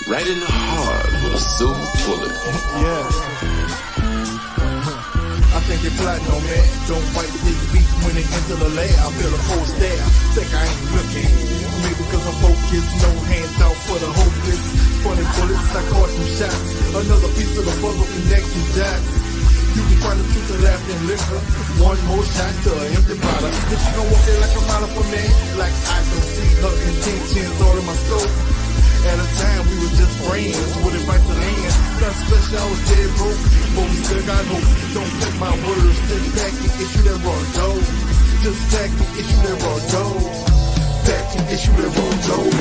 right in the heart with a silver bullet. Yeah. I think they plotting on that. Don't fight this beat when they enter the lab. I feel a cold stare. Think I ain't looking. Maybe because I'm focused. No hands out for the hopeless. Funny bullets, I caught some shots. Another piece of the puzzle connecting dots. You can find the truth of laughter and liquor. One more shot to an empty bottle. But you gon' walk there like a model for me. Like I don't see her intentions all in my scope. At a time we were just friends with advice to hand. Not special, I was dead broke, but we still got hope. Don't take my words, just back and issue that raw dough. Just back and issue that raw dough. Back and issue that raw dough.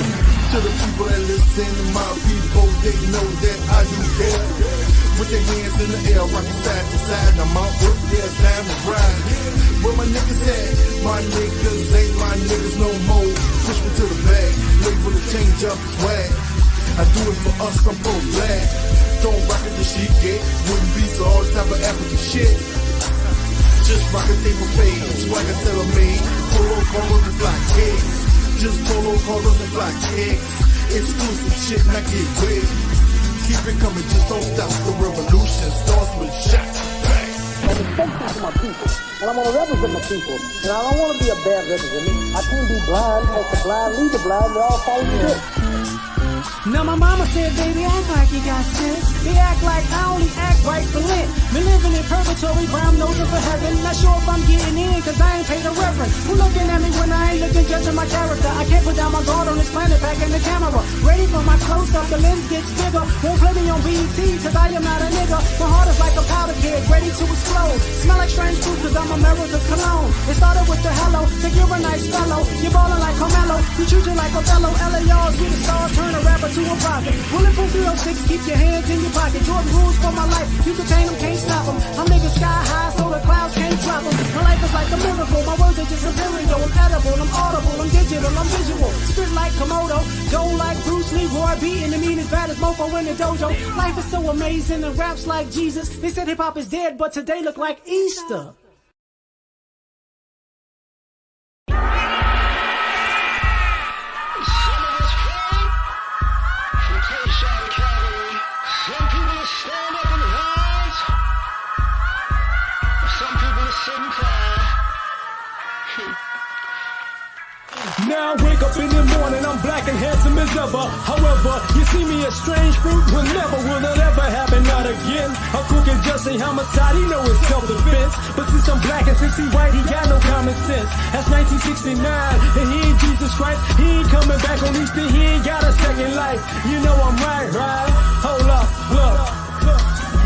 To the people that listen, to my people, they know that I do care. With their hands in the air, rocking side to side. I'm out work, yeah, time to ride. Where my niggas at? My niggas ain't my niggas no more. Push me to the back, label to change up swag. I do it for us, I'm pro-black. Don't rock it the shit get. Wouldn't be so all type of African shit. Just rock a table fade, swagger tailor-made. Polo collars and fly kicks. Just polo collars and fly kicks. Exclusive shit, not get wig. Keep it coming, just don't stop. The revolution starts with shots. I'm respectful to my people, and I want to represent my people, and I don't want to be a bad representative. I can't be blind, let the blind lead the blind, they all follow the good. Now my mama said, baby, act like you got sense. They act like I only act right for Lent. Been living in purgatory, but I'm nosing for heaven. Not sure if I'm getting in, cause I ain't paid a reverend. Who looking at me when I ain't looking, judging my character? I can't put down my guard on this planet, back in the camera. Ready for my close-up, the lens gets bigger. Won't play me on BET, cause I am not a nigga. My heart is like a powder keg, ready to explode. Smell like strange food, cause I'm America's cologne. It started with the hello, think you're a nice fellow. You're ballin' like Carmelo, you treat you like Othello. L.A.R. we the stars, turn a rapper to a prophet. Bulletproof 306, keep your hands in your pocket. Jordan rules for my life, you contain them, can't stop them. I'm niggas sky high, so the clouds can't drop them. My life is like a miracle, my words are just imperial. I'm edible, I'm audible, I'm digital, I'm visual. Spit like Komodo, go like Bruce Lee, Roy beating the mean as bad as Mofo in the dojo. Life is so amazing and raps like Jesus. They said hip hop is dead, but today look like Easter. Now I wake up in the morning, I'm black and handsome as ever. However, you see me as strange fruit, will it ever happen, not again. A crook and just a homicide, he know it's self-defense. But since I'm black and since he white, he got no common sense. That's 1969, and he ain't Jesus Christ. He ain't coming back on Easter, he ain't got a second life. You know I'm right? Hold up, look.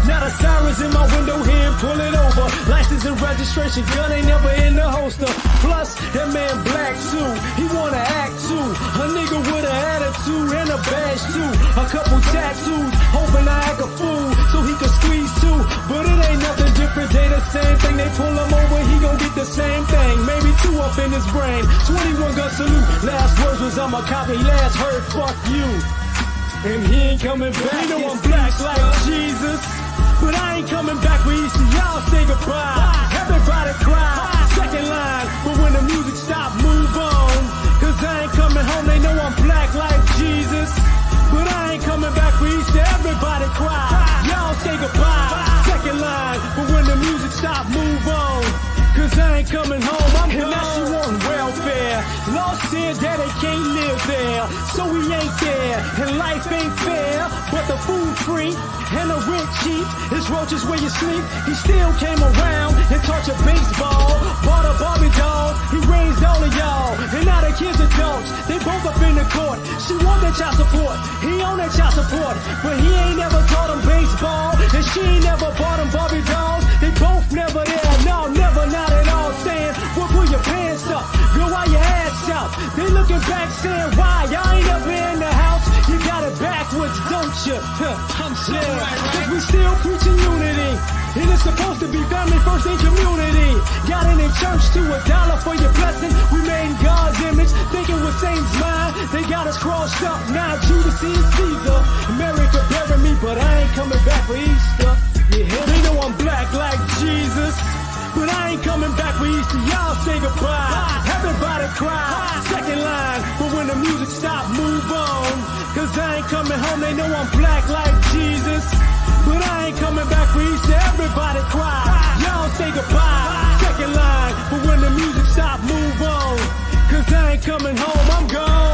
Now the sirens in my window here and pull it over. License and registration, gun ain't never in the holster. Plus, that man black too, he wanna act too. A nigga with an attitude and a badge too. A couple tattoos, hoping I act a fool so he can squeeze too. But it ain't nothing different, they the same thing. They pull him over, he gon' get the same thing. Maybe 2 up in his brain, 21 gun salute. Last words was I'm a copy, last heard fuck you. And he ain't coming back, you know I'm black like Jesus. But I ain't coming back for Easter, y'all say goodbye. Everybody cry, second line. But when the music stop, move on. Cause I ain't coming home, they know I'm black like Jesus. But I ain't coming back for Easter, everybody cry. Y'all say goodbye, second line. But when the music stop, move on. Cause I ain't coming home, I'm gone. And now she want welfare. Law said that they can't live there, so we ain't there. And life ain't fair, but the food free and the rent cheap. His roaches where you sleep. He still came around and taught you baseball. Bought a Barbie doll, he raised all of y'all. And now the kids adults, they both up in the court. She want that child support, he on that child support. But he ain't never taught him baseball, and she ain't never bought him Barbie dolls. They both never there, no, never, not at all. Saying, well, pull your pants up, girl, why your ass out? They looking back saying, why, y'all ain't ever in the house? You got it backwards, don't you? Cause we still preaching unity, and it's supposed to be family first in community. Got it in church to $1 for your blessing. We made in God's image, thinking with Satan's mind. They got us crossed up, now Judas is Caesar. America bury me, but I ain't coming back for Easter. They know I'm black like Jesus, but I ain't coming back for Easter, y'all say goodbye. Everybody cry, second line. But when the music stop, move on. Cause Cause I ain't coming home, they know I'm black like Jesus. But I ain't coming back for each to everybody cry. Y'all say goodbye, second line. But when the music stop, move on. Cause I ain't coming home, I'm gone.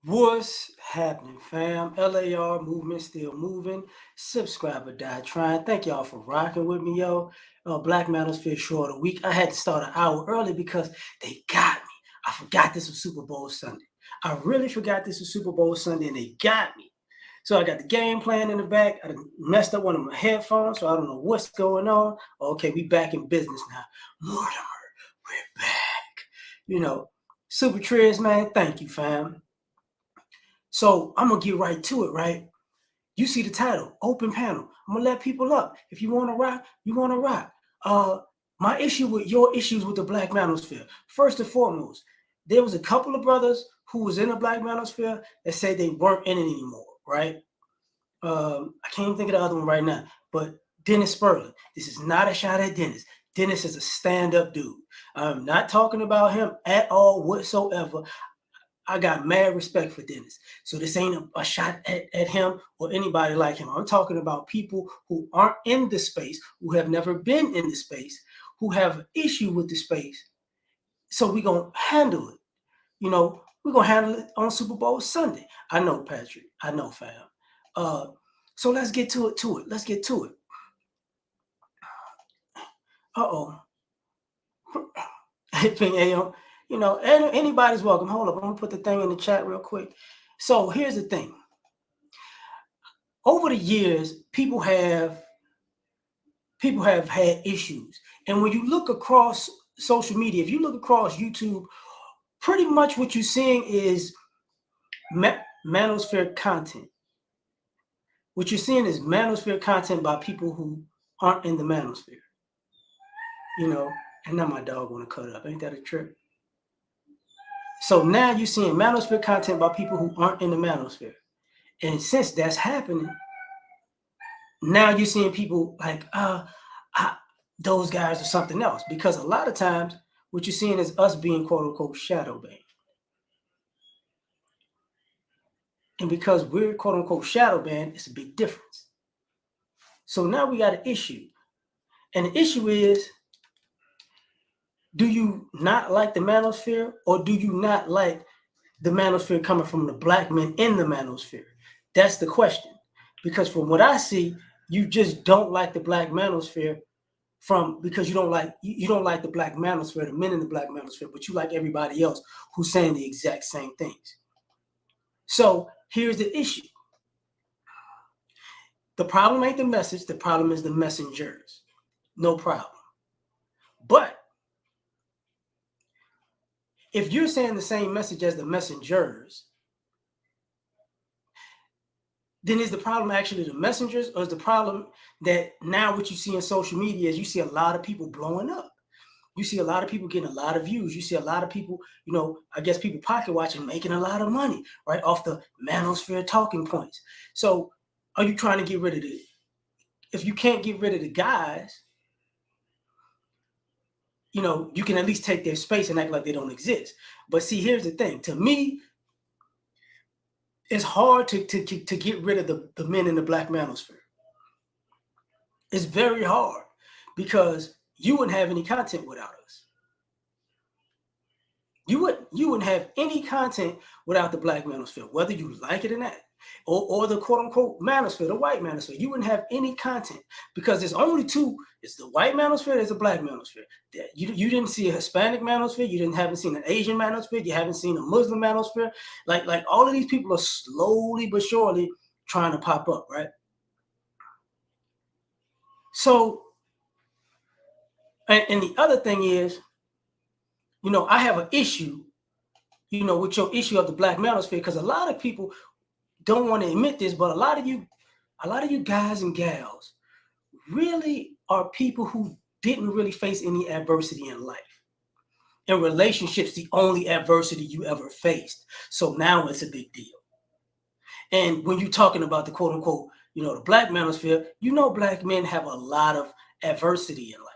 What's happening, fam? L.A.R. movement still moving. Subscriber die trying. Thank y'all for rocking with me, yo. Black Manosphere show of the week. I had to start an hour early because they got me. I forgot this was Super Bowl Sunday. I really forgot this was Super Bowl Sunday, and they got me. So I got the game plan in the back. I messed up one of my headphones, so I don't know what's going on. Okay, we back in business now. Mortimer, we're back. Super Triz, man, thank you, fam. So I'm going to get right to it, right? You see the title, open panel. I'm going to let people up. If you want to rock, you want to rock. My issue with your issues with the Black Manosphere. First and foremost, there was a couple of brothers who was in the Black Manosphere that said they weren't in it anymore, right? I can't even think of the other one right now, but Dennis Sperling. This is not a shot at Dennis. Dennis is a stand-up dude. I'm not talking about him at all whatsoever. I got mad respect for Dennis. So this ain't a shot at him or anybody like him. I'm talking about people who aren't in the space, who have never been in the space, who have an issue with the space. So we're going to handle it. We're going to handle it on Super Bowl Sunday. I know, Patrick. I know, fam. So let's get to it. Let's get to it. Uh-oh. Ping AM. Anybody's welcome. Hold up. I'm going to put the thing in the chat real quick. So here's the thing. Over the years, people have had issues. And when you look across social media, if you look across YouTube, pretty much what you're seeing is Manosphere content. What you're seeing is Manosphere content by people who aren't in the Manosphere. And now my dog want to cut up. Ain't that a trip? So now you're seeing Manosphere content by people who aren't in the Manosphere. And since that's happening, now you're seeing people like, those guys are something else. Because a lot of times, what you're seeing is us being quote-unquote shadow banned. And because we're quote-unquote shadow banned, it's a big difference. So now we got an issue. And the issue is, do you not like the Manosphere, or do you not like the Manosphere coming from the black men in the Manosphere? That's the question. Because from what I see, you just don't like the Black Manosphere because you don't like the Black Manosphere, the men in the Black Manosphere, but you like everybody else who's saying the exact same things. So here's the issue. The problem ain't the message. The problem is the messengers. No problem. But if you're saying the same message as the messengers, then is the problem actually the messengers, or is the problem that now what you see in social media is you see a lot of people blowing up? You see a lot of people getting a lot of views. You see a lot of people, I guess people pocket watching, making a lot of money, right, off the Manosphere talking points. So are you trying to get rid of it? If you can't get rid of the guys, you can at least take their space and act like they don't exist. But see, here's the thing. To me, it's hard to get rid of the men in the Black Manosphere. It's very hard because you wouldn't have any content without us. You wouldn't have any content without the Black Manosphere, whether you like it or not. or the quote unquote manosphere, the white manosphere. You wouldn't have any content because there's only two. It's the white manosphere, there's a black manosphere. You didn't see a Hispanic manosphere, haven't seen an Asian manosphere, you haven't seen a Muslim manosphere. Like all of these people are slowly but surely trying to pop up, right? So, and the other thing is, I have an issue, with your issue of the black manosphere, because a lot of people don't want to admit this, but a lot of you guys and gals really are people who didn't really face any adversity in life. In relationships, the only adversity you ever faced. So now it's a big deal. And when you're talking about the quote unquote, the black manosphere, black men have a lot of adversity in life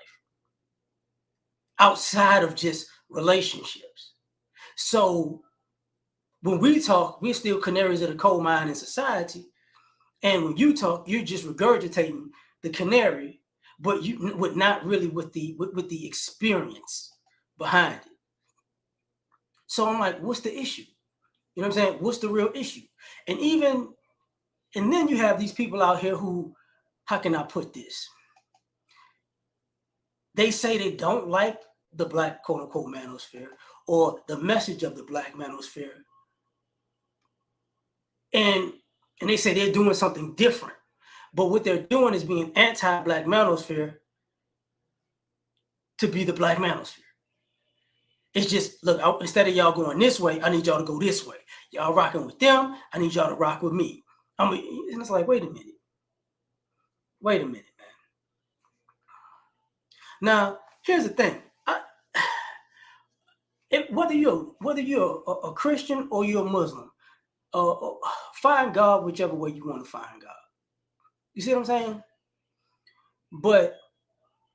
outside of just relationships. So when we talk, we're still canaries of the coal mine in society. And when you talk, you're just regurgitating the canary, but you would not really with the experience behind it. So I'm like, what's the issue? You know what I'm saying? What's the real issue? And then you have these people out here who, how can I put this? They say they don't like the black quote unquote manosphere or the message of the black manosphere. And they say they're doing something different. But what they're doing is being anti-black manosphere to be the black manosphere. It's just, look, instead of y'all going this way, I need y'all to go this way. Y'all rocking with them, I need y'all to rock with me. And it's like, wait a minute. Wait a minute, man. Now, here's the thing. Whether you're a Christian or you're a Muslim, find God whichever way you want to find God. You see what I'm saying? But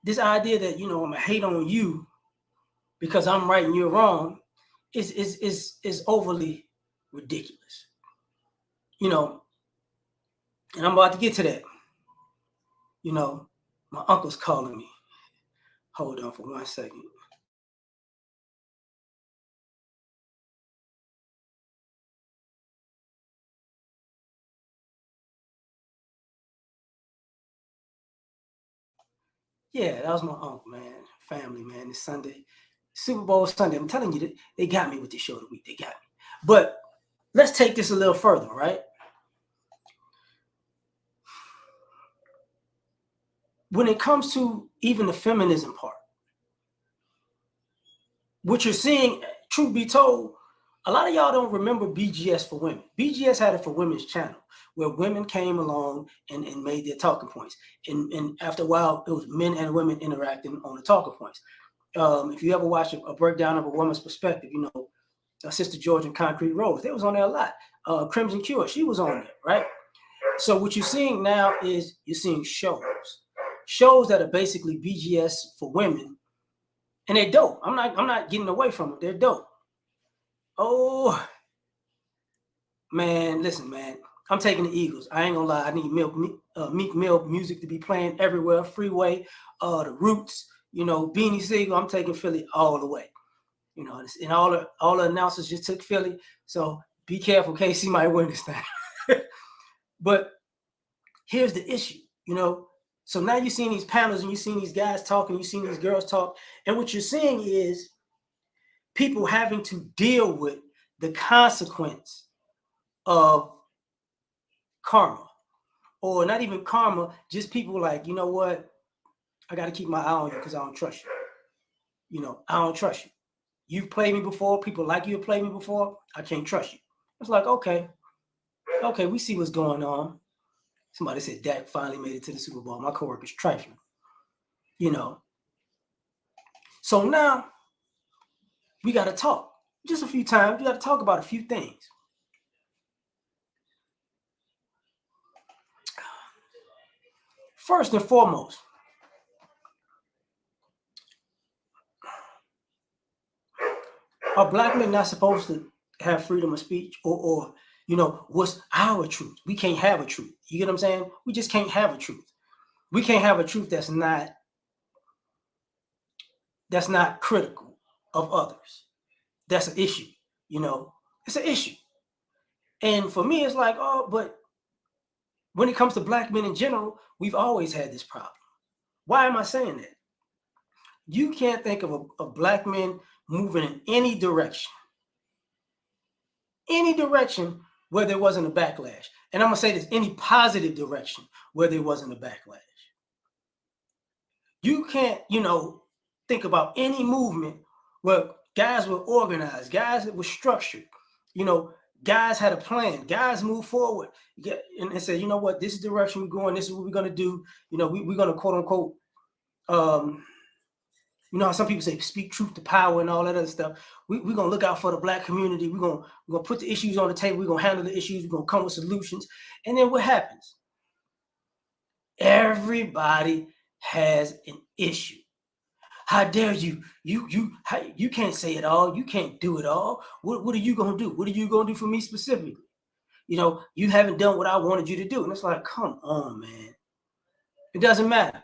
this idea that, I'm going to hate on you because I'm right and you're wrong is overly ridiculous. And I'm about to get to that. My uncle's calling me. Hold on for 1 second. Yeah, that was my uncle, man. Family, man. It's Sunday. Super Bowl Sunday. I'm telling you, they got me with the show of the week. They got me. But let's take this a little further, right? When it comes to even the feminism part, what you're seeing, truth be told, a lot of y'all don't remember BGS for Women. BGS had it for Women's Channel, where women came along and made their talking points. And after a while, it was men and women interacting on the talking points. If you ever watch a breakdown of a woman's perspective, Sister George and Concrete Rose, they was on there a lot. Crimson Cure, she was on there, right? So what you're seeing now is you're seeing shows that are basically BGS for women, and they're dope. I'm not getting away from it. They're dope. Oh man, listen, man. I'm taking the Eagles. I ain't gonna lie. I need Meek Mill music to be playing everywhere. Freeway, the Roots, Beanie Siegel. I'm taking Philly all the way. And all the announcers just took Philly. So be careful, KC might win this thing. But here's the issue, So now you're seeing these panels and you're seeing these guys talking, you're seeing these girls talk. And what you're seeing is people having to deal with the consequence of karma. Or not even karma, just people like, you know what? I got to keep my eye on you because I don't trust you. I don't trust you. You've played me before. People like you have played me before. I can't trust you. It's like, okay, we see what's going on. Somebody said Dak finally made it to the Super Bowl. My coworker's trifling. So now we got to talk. Just a few times. We got to talk about a few things. First and foremost, are black men not supposed to have freedom of speech? Or what's our truth? We can't have a truth. You get what I'm saying? We just can't have a truth. We can't have a truth that's not critical of others. That's an issue. It's an issue. And for me, it's like, oh, but when it comes to black men in general, we've always had this problem. Why am I saying that? You can't think of a black man moving in any direction where there wasn't a backlash. And I'm going to say this, any positive direction where there wasn't a backlash. You can't, think about any movement where guys were organized, guys that were structured, guys had a plan, guys moved forward and said, you know what, this is the direction we're going, this is what we're going to do. We're going to quote unquote, how some people say speak truth to power and all that other stuff. We're going to look out for the black community. We're going to put the issues on the table. We're going to handle the issues. We're going to come with solutions. And then what happens? Everybody has an issue. How dare you? You can't say it all. You can't do it all. What are you going to do? What are you going to do for me specifically? You haven't done what I wanted you to do. And it's like, come on, man. It doesn't matter.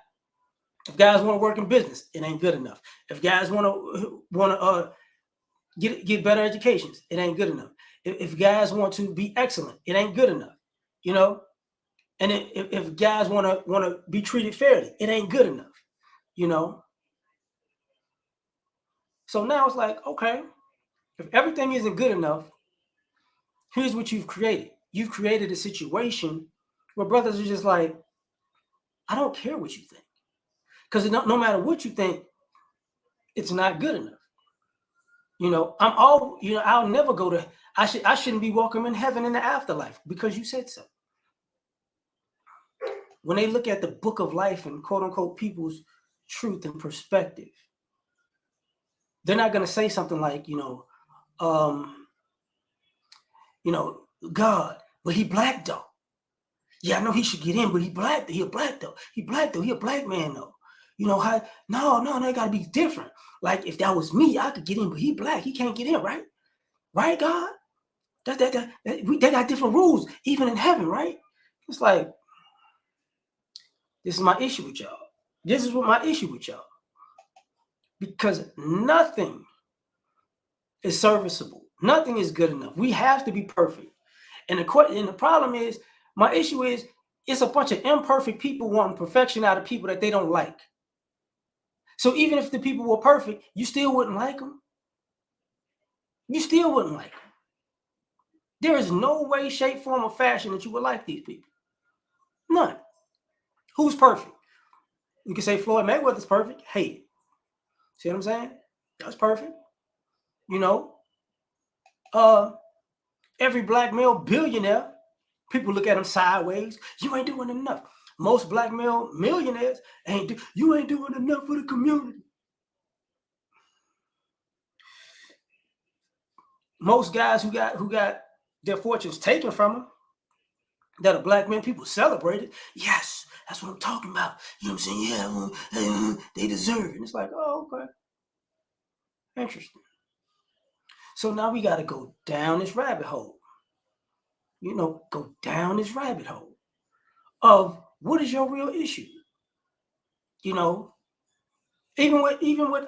If guys want to work in business, it ain't good enough. If guys want to get better educations, it ain't good enough. If guys want to be excellent, it ain't good enough. And if guys want to be treated fairly, it ain't good enough. So now it's like, okay, if everything isn't good enough, here's what you've created. You've created a situation where brothers are just like, I don't care what you think. Because no matter what you think, it's not good enough. I'll never go to, I shouldn't be welcome in heaven in the afterlife because you said so. When they look at the book of life and quote unquote people's truth and perspective, they're not going to say something like, God, but he black though. Yeah, I know he should get in, but he black. He a black though. He black though. He a black man though. How? No, they gotta be different. Like if that was me, I could get in, but he black. He can't get in, right? Right, God? They got different rules, even in heaven, right? It's like, this is my issue with y'all. This is what my issue with y'all. Because nothing is serviceable. Nothing is good enough. We have to be perfect. And the problem is, my issue is, it's a bunch of imperfect people wanting perfection out of people that they don't like. So even if the people were perfect, you still wouldn't like them. You still wouldn't like them. There is no way, shape, form, or fashion that you would like these people. None. Who's perfect? You can say Floyd Mayweather's perfect. Hate it. See what I'm saying? That's perfect. Every black male billionaire, people look at him sideways. You ain't doing enough. Most black male millionaires you ain't doing enough for the community. Most guys who got their fortunes taken from them, that are black men, people celebrated. Yes, that's what I'm talking about. You know what I'm saying? Yeah, they deserve it. And it's like, oh, okay. Interesting. So now we got to go down this rabbit hole. Go down this rabbit hole of what is your real issue? Even with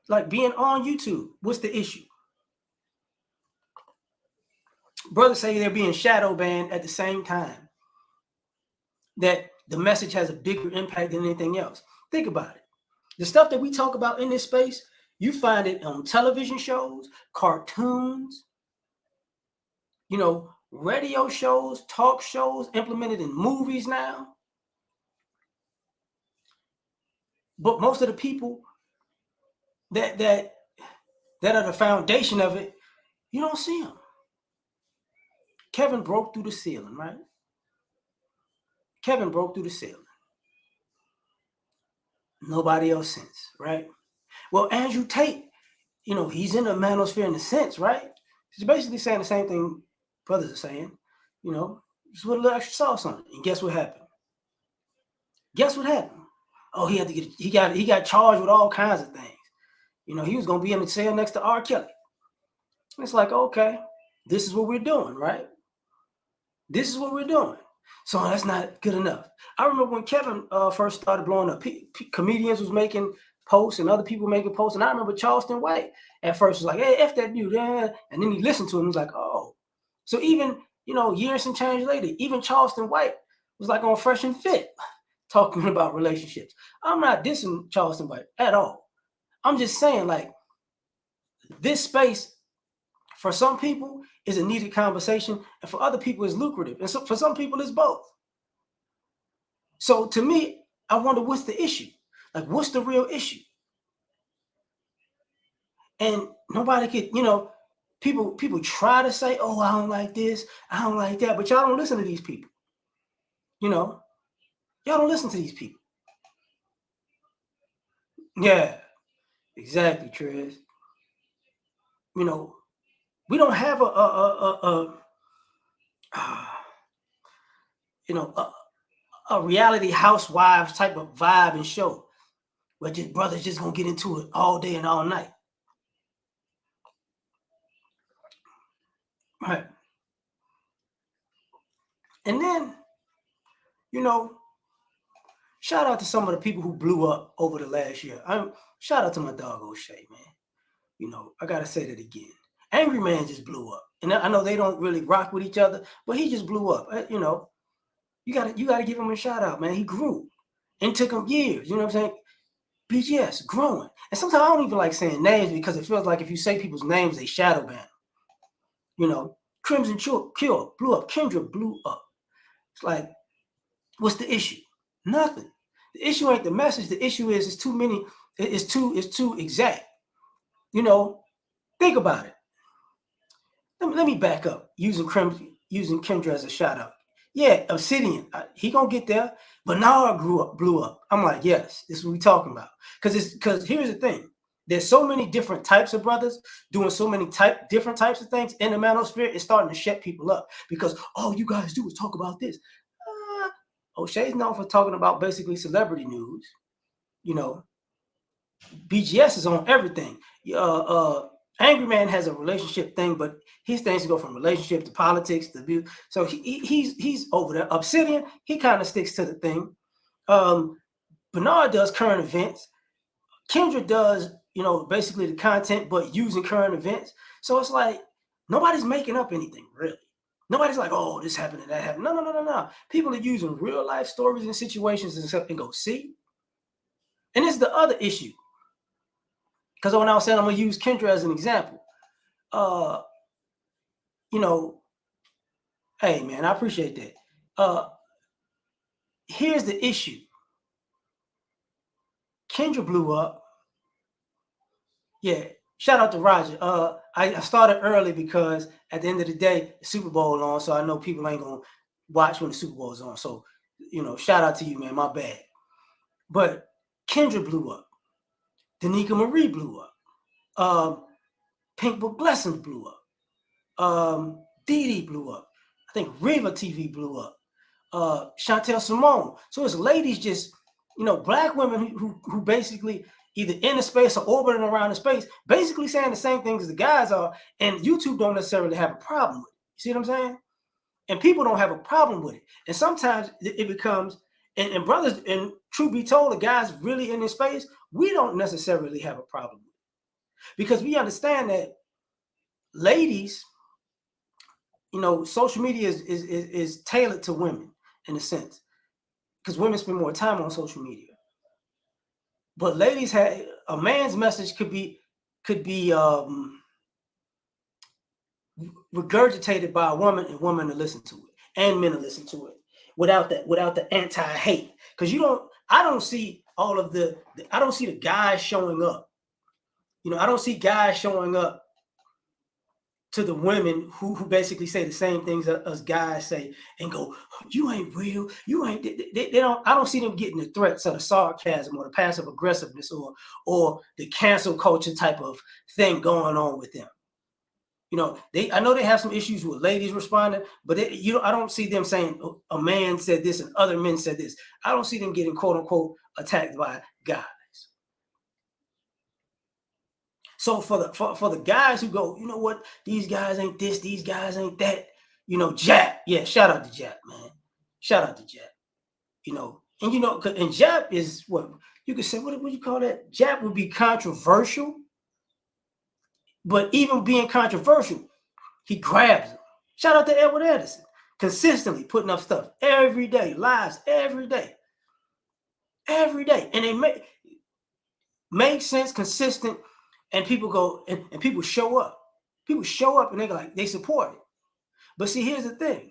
like being on YouTube, what's the issue? Brothers say they're being shadow banned at the same time that the message has a bigger impact than anything else. Think about it. The stuff that we talk about in this space, you find it on television shows, cartoons, radio shows, talk shows, implemented in movies now. But most of the people that are the foundation of it, you don't see them. Kevin broke through the ceiling, right? Kevin broke through the ceiling. Nobody else since, right? Well, Andrew Tate, he's in the manosphere in a sense, right? He's basically saying the same thing brothers are saying, just with a little extra sauce on it. And guess what happened? Oh, he got charged with all kinds of things. He was gonna be in the cell next to R. Kelly. And it's like, okay, this is what we're doing, right? This is what we're doing. So that's not good enough. I remember when Kevin first started blowing up, comedians was making posts and other people making posts. And I remember Charleston White at first was like, hey, F that dude. And then he listened to him. He was like, oh. So even you know, years and change later, even Charleston White was like on Fresh and Fit talking about relationships. I'm not dissing Charleston White at all. I'm just saying, like, this space for some people is a needed conversation, and for other people is lucrative, and so for some people it's both. So to me, I wonder what's the issue? Like, what's the real issue? And nobody could, you know, people try to say, oh, I don't like this, I don't like that, but y'all don't listen to these people. You know, y'all don't listen to these people. Yeah, exactly, Trez. You know, we don't have you know, a reality housewives type of vibe and show where just brothers just gonna get into it all day and all night. Right. And then, you know, shout out to some of the people who blew up over the last year. Shout out to my dog O'Shea, man. You know, I gotta say that again. Angry Man just blew up, and I know they don't really rock with each other, but he just blew up. You know, you gotta give him a shout out, man. He grew, and it took him years. You know what I'm saying? BGS growing, and sometimes I don't even like saying names because it feels like if you say people's names, they shadow ban. You know, Crimson Cure blew up. Kendra blew up. It's like, what's the issue? Nothing. The issue ain't the message. The issue is it's too many. It's too exact. You know, think about it. Let me back up using Kendra as a shout out. Yeah, Obsidian, he gonna get there, but now blew up. I'm like, yes, this is what we talking about. Because here's the thing: there's so many different types of brothers doing so many different types of things in the manosphere. It's starting to shut people up because all you guys do is talk about this. O'Shea's known for talking about basically celebrity news. You know, BGS is on everything. Angry Man has a relationship thing, but his things go from relationship to politics to view. So he's over there. Obsidian, he kind of sticks to the thing. Bernard does current events. Kendra does, you know, basically the content, but using current events. So it's like nobody's making up anything really. Nobody's like, oh, this happened and that happened. No. People are using real life stories and situations and stuff and go see. And it's the other issue. Because when I was saying I'm gonna use Kendra as an example, you know, hey man, I appreciate that. Here's the issue. Kendra blew up. Yeah, shout out to Roger. I started early because at the end of the day, the Super Bowl on, so I know people ain't gonna watch when the Super Bowl is on. So, you know, shout out to you, man. My bad. But Kendra blew up. Danica Marie blew up. Pink Book Blessings blew up. Dee blew up. I think Riva TV blew up. Chantel Simone. So it's ladies just, you know, black women who basically either in the space or orbiting around the space, basically saying the same things as the guys are, and YouTube don't necessarily have a problem with it. You see what I'm saying? And people don't have a problem with it. And sometimes it becomes, and brothers, and truth be told, the guys really in this space, we don't necessarily have a problem with it. Because we understand that ladies, you know, social media is tailored to women in a sense, because women spend more time on social media. But ladies have a man's message could be regurgitated by a woman and women to listen to it, and men to listen to it without the anti-hate. Because I don't see all of I don't see the guys showing up. You know, I don't see guys showing up to the women who basically say the same things as guys say and go, you ain't real, you ain't. They don't. I don't see them getting the threats or the sarcasm or the passive aggressiveness or the cancel culture type of thing going on with them. You know, I know they have some issues with ladies responding, but I don't see them saying a man said this and other men said this. I don't see them getting quote unquote attacked by guys. So for the guys who go, you know what, these guys ain't this, these guys ain't that, you know, Jap. Yeah, shout out to Jap, man. Shout out to Jap. You know, and you know, and Jap is what you could say, what would you call that? Jap would be controversial, but even being controversial, he grabs them. Shout out to Edward Edison, consistently putting up stuff every day, lives every day, and they make sense, consistent, and people go and people show up. People show up and they support it. But see, here's the thing.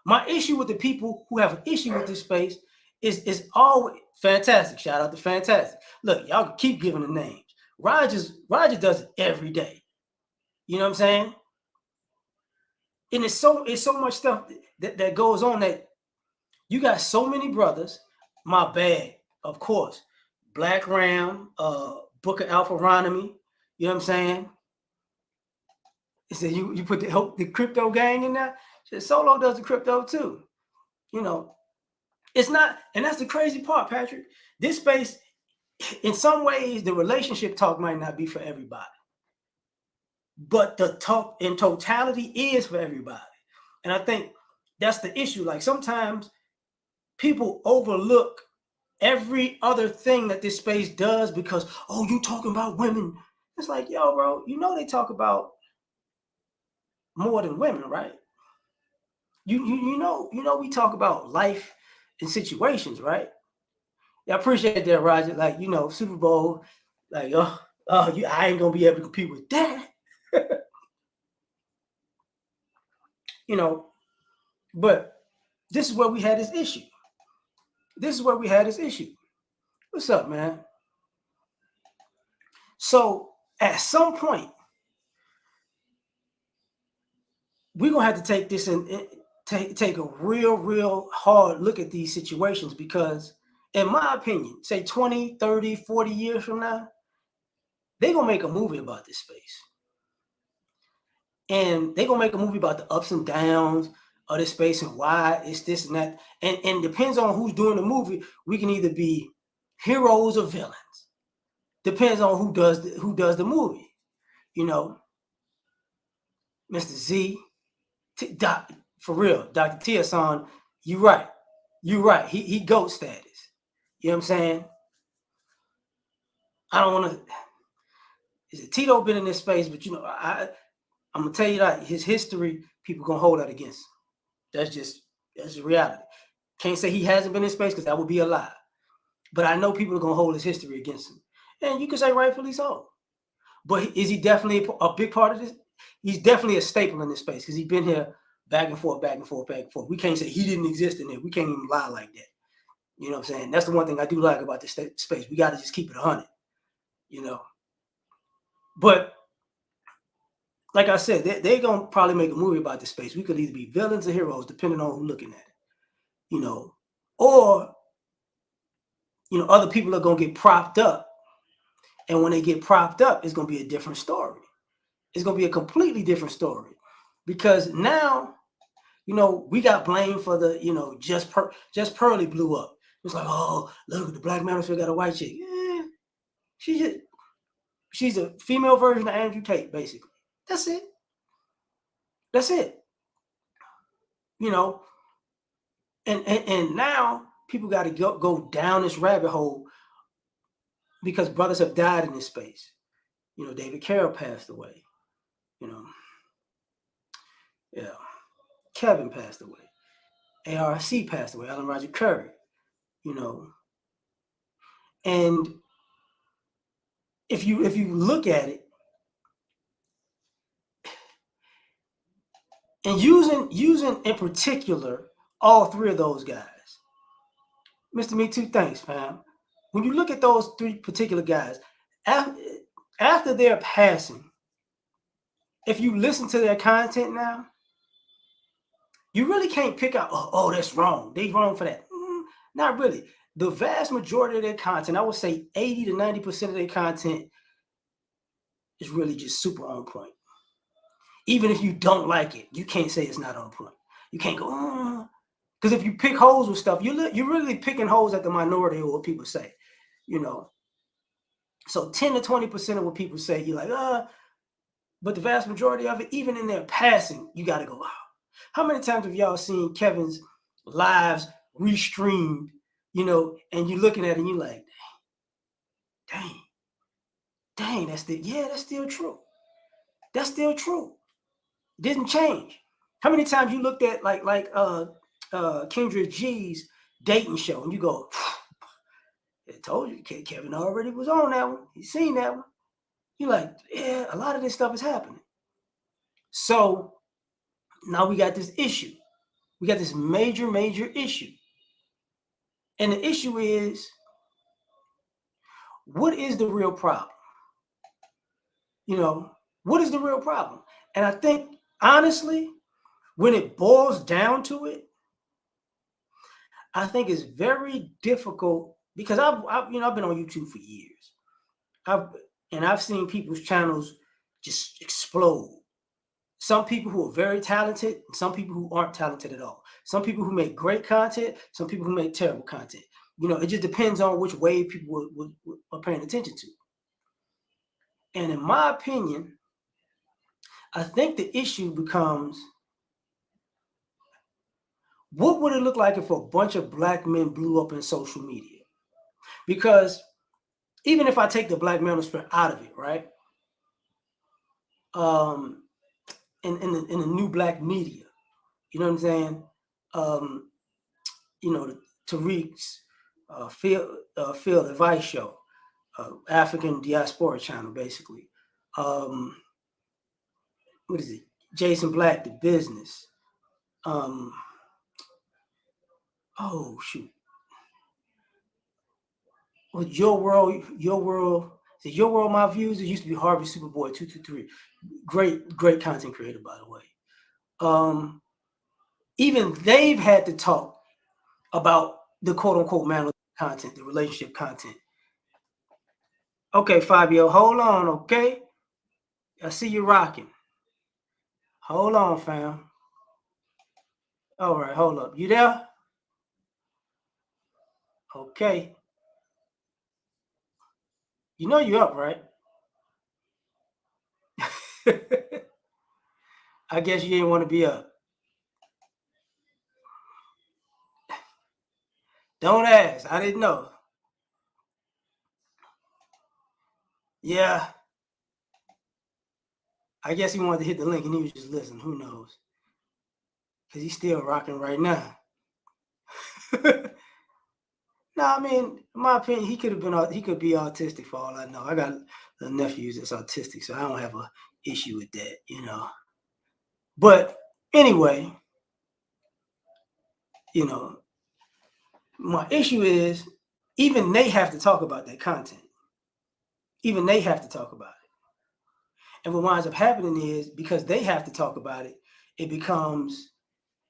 My issue with the people who have an issue with this space is always fantastic. Shout out to Fantastic. Look, y'all keep giving the names. Roger does it every day. You know what I'm saying? And it's so much stuff that goes on that you got so many brothers. My bad, of course. Black Ram, Book of Alpharonomy. You know what I'm saying? He said you put the crypto gang in there. Said Solo does the crypto too. You know, it's not, and that's the crazy part, Patrick. This space, in some ways, the relationship talk might not be for everybody, but the talk in totality is for everybody. And I think that's the issue. Like sometimes people overlook every other thing that this space does because, oh, you talking about women. It's like, yo, bro, you know they talk about more than women, right? You know we talk about life and situations, right? Yeah, I appreciate that, Roger. Like, you know, Super Bowl, like, I ain't gonna be able to compete with that. You know, but this is where we had this issue. What's up, man? So at some point, we're gonna have to take this and take a real hard look at these situations because, in my opinion, say 20, 30, 40 years from now, they're gonna make a movie about this space. And they're gonna make a movie about the ups and downs of this space and why it's this and that. And depends on who's doing the movie, we can either be heroes or villains. Depends on who does the movie. You know, Mr. Z, for real, Dr. Tia-san, you're right. He GOAT status. You know what I'm saying? I don't want to. Is it Tito been in this space? But you know, I'm gonna tell you that his history, people gonna hold that against him. That's the reality. Can't say he hasn't been in space because that would be a lie. But I know people are gonna hold his history against him, and you can say rightfully so. But is he definitely a big part of this? He's definitely a staple in this space because he's been here back and forth. We can't say he didn't exist in there. We can't even lie like that. You know what I'm saying? That's the one thing I do like about this space. We got to just keep it 100. You know. But like I said, they're going to probably make a movie about this space. We could either be villains or heroes, depending on who's looking at it. You know, or, you know, other people are going to get propped up. And when they get propped up, it's going to be a different story. It's going to be a completely different story. Because now, you know, we got blamed for the, you know, just Pearly blew up. It's like, oh, look, the Black Manosphere got a white chick. Yeah, she's a female version of Andrew Tate, basically. That's it. You know, and now people got to go down this rabbit hole because brothers have died in this space. You know, David Carroll passed away. You know, yeah, Kevin passed away. ARC passed away. Alan Roger Curry. You know, and if you look at it, and using in particular all three of those guys, Mr. Me Too, thanks, fam. When you look at those three particular guys, after their passing, if you listen to their content now, you really can't pick out, oh, that's wrong. They wrong for that. Not really. The vast majority of their content, I would say 80 to 90% of their content is really just super on point. Even if you don't like it, you can't say it's not on point. You can't go, because if you pick holes with stuff, you're really picking holes at the minority of what people say, you know. So 10 to 20% of what people say, you're like, but the vast majority of it, even in their passing, you got to go, how many times have y'all seen Kevin's lives restreamed, you know, and you're looking at it and you're like, dang, that's still true. That's still true. It didn't change. How many times you looked at Kendra G's dating show and you go, I told you, Kevin already was on that one. He's seen that one. You're like, yeah, a lot of this stuff is happening. So now we got this issue. We got this major, major issue. And the issue is, what is the real problem? What is the real problem? And I think, honestly, when it boils down to it, I think it's very difficult because I've been on YouTube for years. I've seen people's channels just explode. Some people who are very talented, and some people who aren't talented at all. Some people who make great content, some people who make terrible content. It just depends on which wave people are paying attention to. And in my opinion, I think the issue becomes, what would it look like if a bunch of black men blew up in social media? Because even if I take the Black Manosphere out of it, right? In the new black media, you know what I'm saying? The Tariq's field advice show, African diaspora channel, basically. What is it? Jason Black, The Business. Oh shoot. Well, Your World, My Views. It used to be Harvey Superboy 223. Great content creator, by the way. Even they've had to talk about the quote unquote man content, the relationship content. Okay, Fabio, hold on, okay? I see you rocking. Hold on, fam. All right, hold up. You there? Okay. You know you're up, right? I guess you didn't want to be up. Don't ask. I didn't know. Yeah. I guess he wanted to hit the link and he was just listening. Who knows? Because he's still rocking right now. No, I mean, in my opinion, he could be autistic for all I know. I got a nephew that's autistic, so I don't have an issue with that, But anyway, my issue is even they have to talk about that content. Even they have to talk about it. And what winds up happening is because they have to talk about it, it becomes,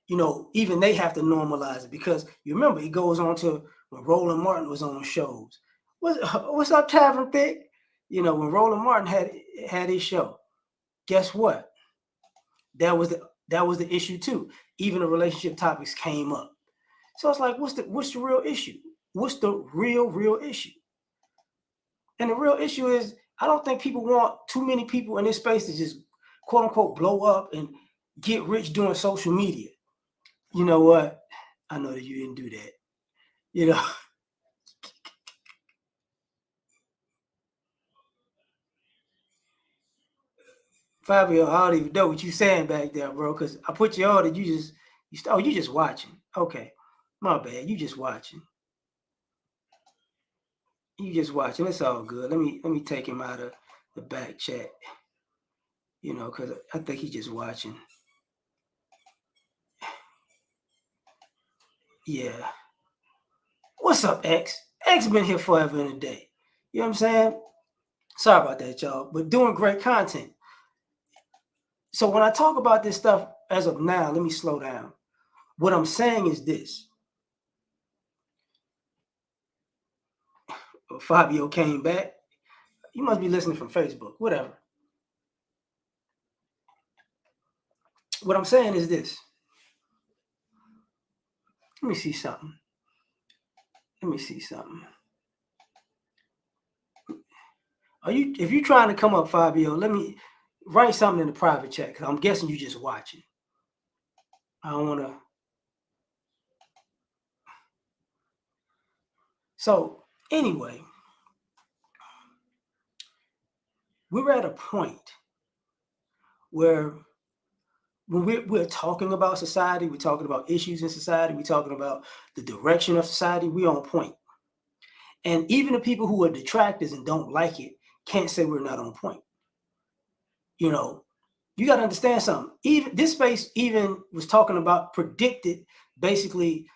even they have to normalize it. Because you remember, it goes on to when Roland Martin was on shows. What's up, Tavern Thick? When Roland Martin had his show, guess what? That was the issue too. Even the relationship topics came up. So it's like, what's the real issue? What's the real issue? And the real issue is, I don't think people want too many people in this space to just quote unquote blow up and get rich doing social media. You know what? I know that you didn't do that. Fabio, I don't even know what you saying back there, bro, because I put you on and you just watching. Okay. My bad. You just watching. It's all good. Let me take him out of the back chat. Because I think he's just watching. Yeah. What's up, X? X been here forever and a day. You know what I'm saying? Sorry about that, y'all. But doing great content. So when I talk about this stuff as of now, let me slow down. What I'm saying is this. Fabio came back. You must be listening from Facebook. Whatever. What I'm saying is this. Let me see something. If you're trying to come up, Fabio, let me write something in the private chat, because I'm guessing you're just watching. I don't want to. So anyway, we're at a point where when we're talking about society, we're talking about issues in society, we're talking about the direction of society, we're on point. And even the people who are detractors and don't like it can't say we're not on point. You know, you got to understand something. Even this space even was talking about, predicted basically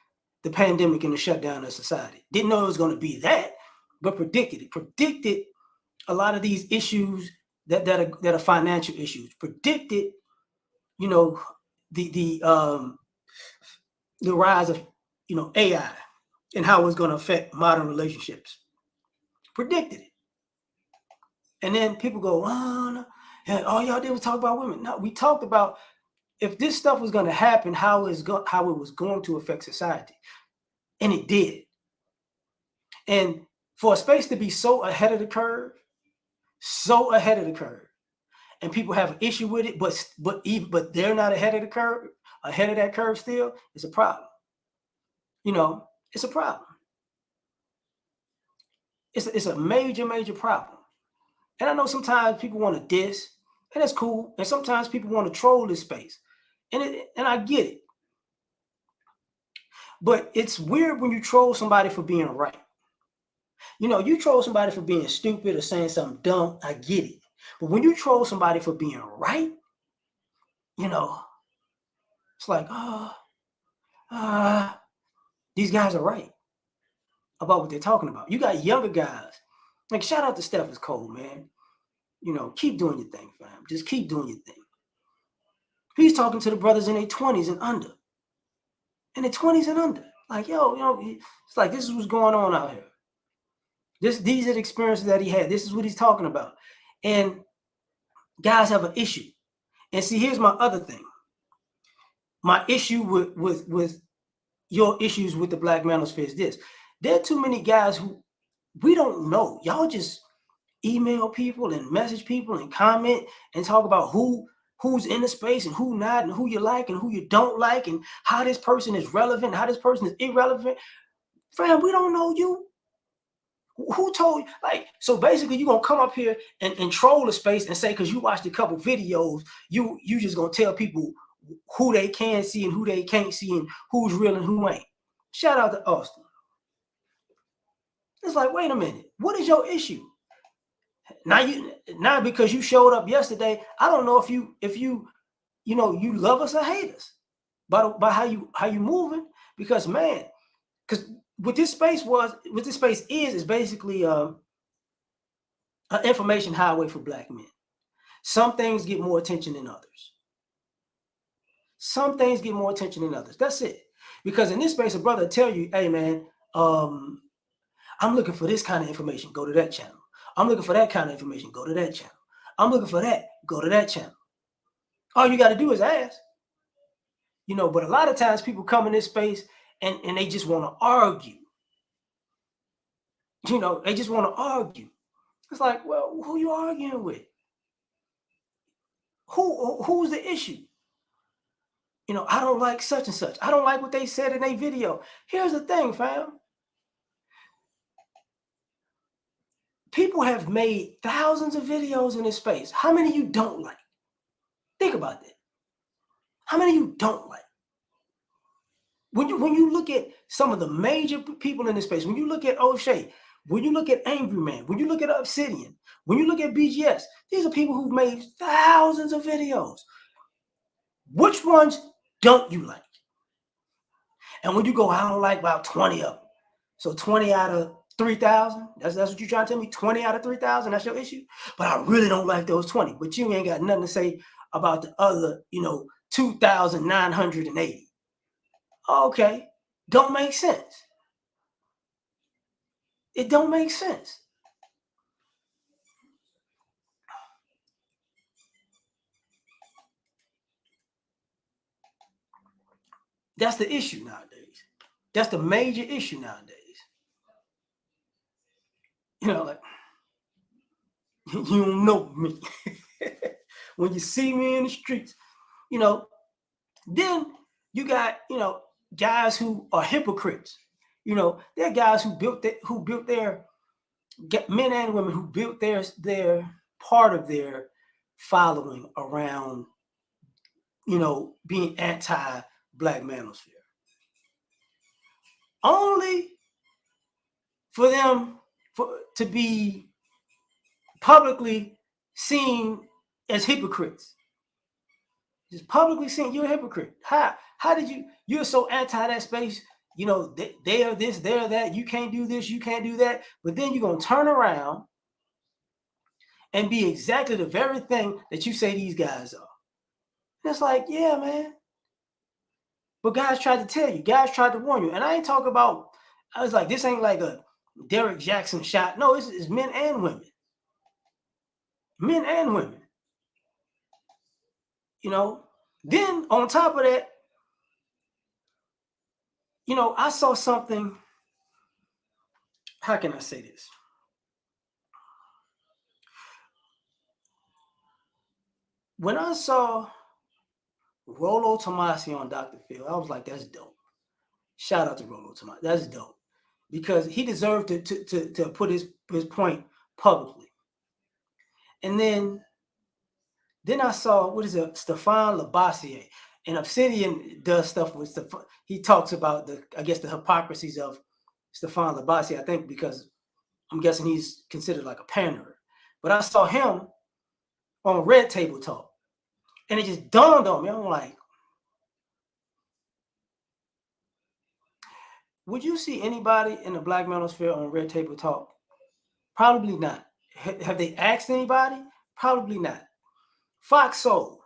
the pandemic and the shutdown of society. Didn't know it was going to be that, but predicted it. Predicted a lot of these issues that are financial issues. Predicted, you know, the rise of, you know, AI and how it's going to affect modern relationships. Predicted it. And then people go, oh, no. And all y'all did was talk about women. No, we talked about if this stuff was going to happen, how it was going to affect society. And it did. And for a space to be so ahead of the curve, and people have an issue with it, but they're not ahead of the curve, ahead of that curve still, it's a problem. You know, it's a problem. It's a major, major problem. And I know sometimes people want to diss, and that's cool. And sometimes people want to troll this space. And I get it. But it's weird when you troll somebody for being right. You know, you troll somebody for being stupid or saying something dumb, I get it. But when you troll somebody for being right, you know, it's like, these guys are right about what they're talking about. You got younger guys. Like, shout out to Steph Cole, man. You know, keep doing your thing, fam. Just keep doing your thing. He's talking to the brothers in their 20s and under. In their 20s and under. Like, yo, you know, it's like, this is what's going on out here. These are the experiences that he had. This is what he's talking about. And guys have an issue. And see, here's my other thing. My issue with your issues with the Black Manosphere is this. There are too many guys who we don't know. Y'all just email people and message people and comment and talk about who's in the space and who not, and who you like and who you don't like, and how this person is relevant, how this person is irrelevant. Fam, we don't know you. Who told you? Like, so basically you're gonna come up here and troll the space and say, because you watched a couple videos, you just gonna tell people who they can see and who they can't see and who's real and who ain't. Shout out to Austin. It's like, wait a minute, what is your issue? Now because you showed up yesterday, I don't know if you love us or hate us by how you moving. Because man, because what this space is basically an information highway for Black men. Some things get more attention than others. Some things get more attention than others. That's it. Because in this space, a brother will tell you, hey man, I'm looking for this kind of information, go to that channel. I'm looking for that kind of information, go to that channel. I'm looking for that, go to that channel. All you got to do is ask. You know, but a lot of times people come in this space and they just want to argue. You know, they just want to argue. It's like, well, who you arguing with? Who's the issue? You know, I don't like such and such. I don't like what they said in their video. Here's the thing, fam. People have made thousands of videos in this space. How many you don't like? Think about that. How many you don't like? When you look at some of the major people in this space, when you look at O'Shea, when you look at Angry Man, when you look at Obsidian, when you look at BGS, these are people who've made thousands of videos. Which ones don't you like? And when you go, I don't like about 20 of them. So 20 out of 3,000, that's what you're trying to tell me? 20 out of 3,000, that's your issue? But I really don't like those 20. But you ain't got nothing to say about the other, 2,980. Okay, don't make sense. It don't make sense. That's the issue nowadays. That's the major issue nowadays. Like, you don't know me. When you see me in the streets, then you got, guys who are hypocrites. They're guys who built their men and women who built their part of their following around, being anti-Black Manosphere. Only for them to be publicly seen as hypocrites. Just publicly seen, you're a hypocrite. How did you're so anti that space? They are this, they're that. You can't do this, you can't do that. But then you're gonna turn around and be exactly the very thing that you say these guys are. And it's like, yeah, man. But guys tried to tell you, guys tried to warn you. And I ain't talking about, I was like, this ain't like a Derek Jackson shot. No, it's men and women. Men and women. Then on top of that, I saw something. How can I say this? When I saw Rollo Tomasi on Dr. Phil, I was like, that's dope. Shout out to Rollo Tomasi. That's dope. Because he deserved to put his point publicly. And then I saw, what is it, Stefan Labossiere. And Obsidian does stuff with he talks about the hypocrisies of Stefan Labossiere, I think, because I'm guessing he's considered like a panderer. But I saw him on Red Table Talk. And it just dawned on me. I'm like, would you see anybody in the Black Manosphere on Red Table Talk? Probably not. Have they asked anybody? Probably not. Fox Soul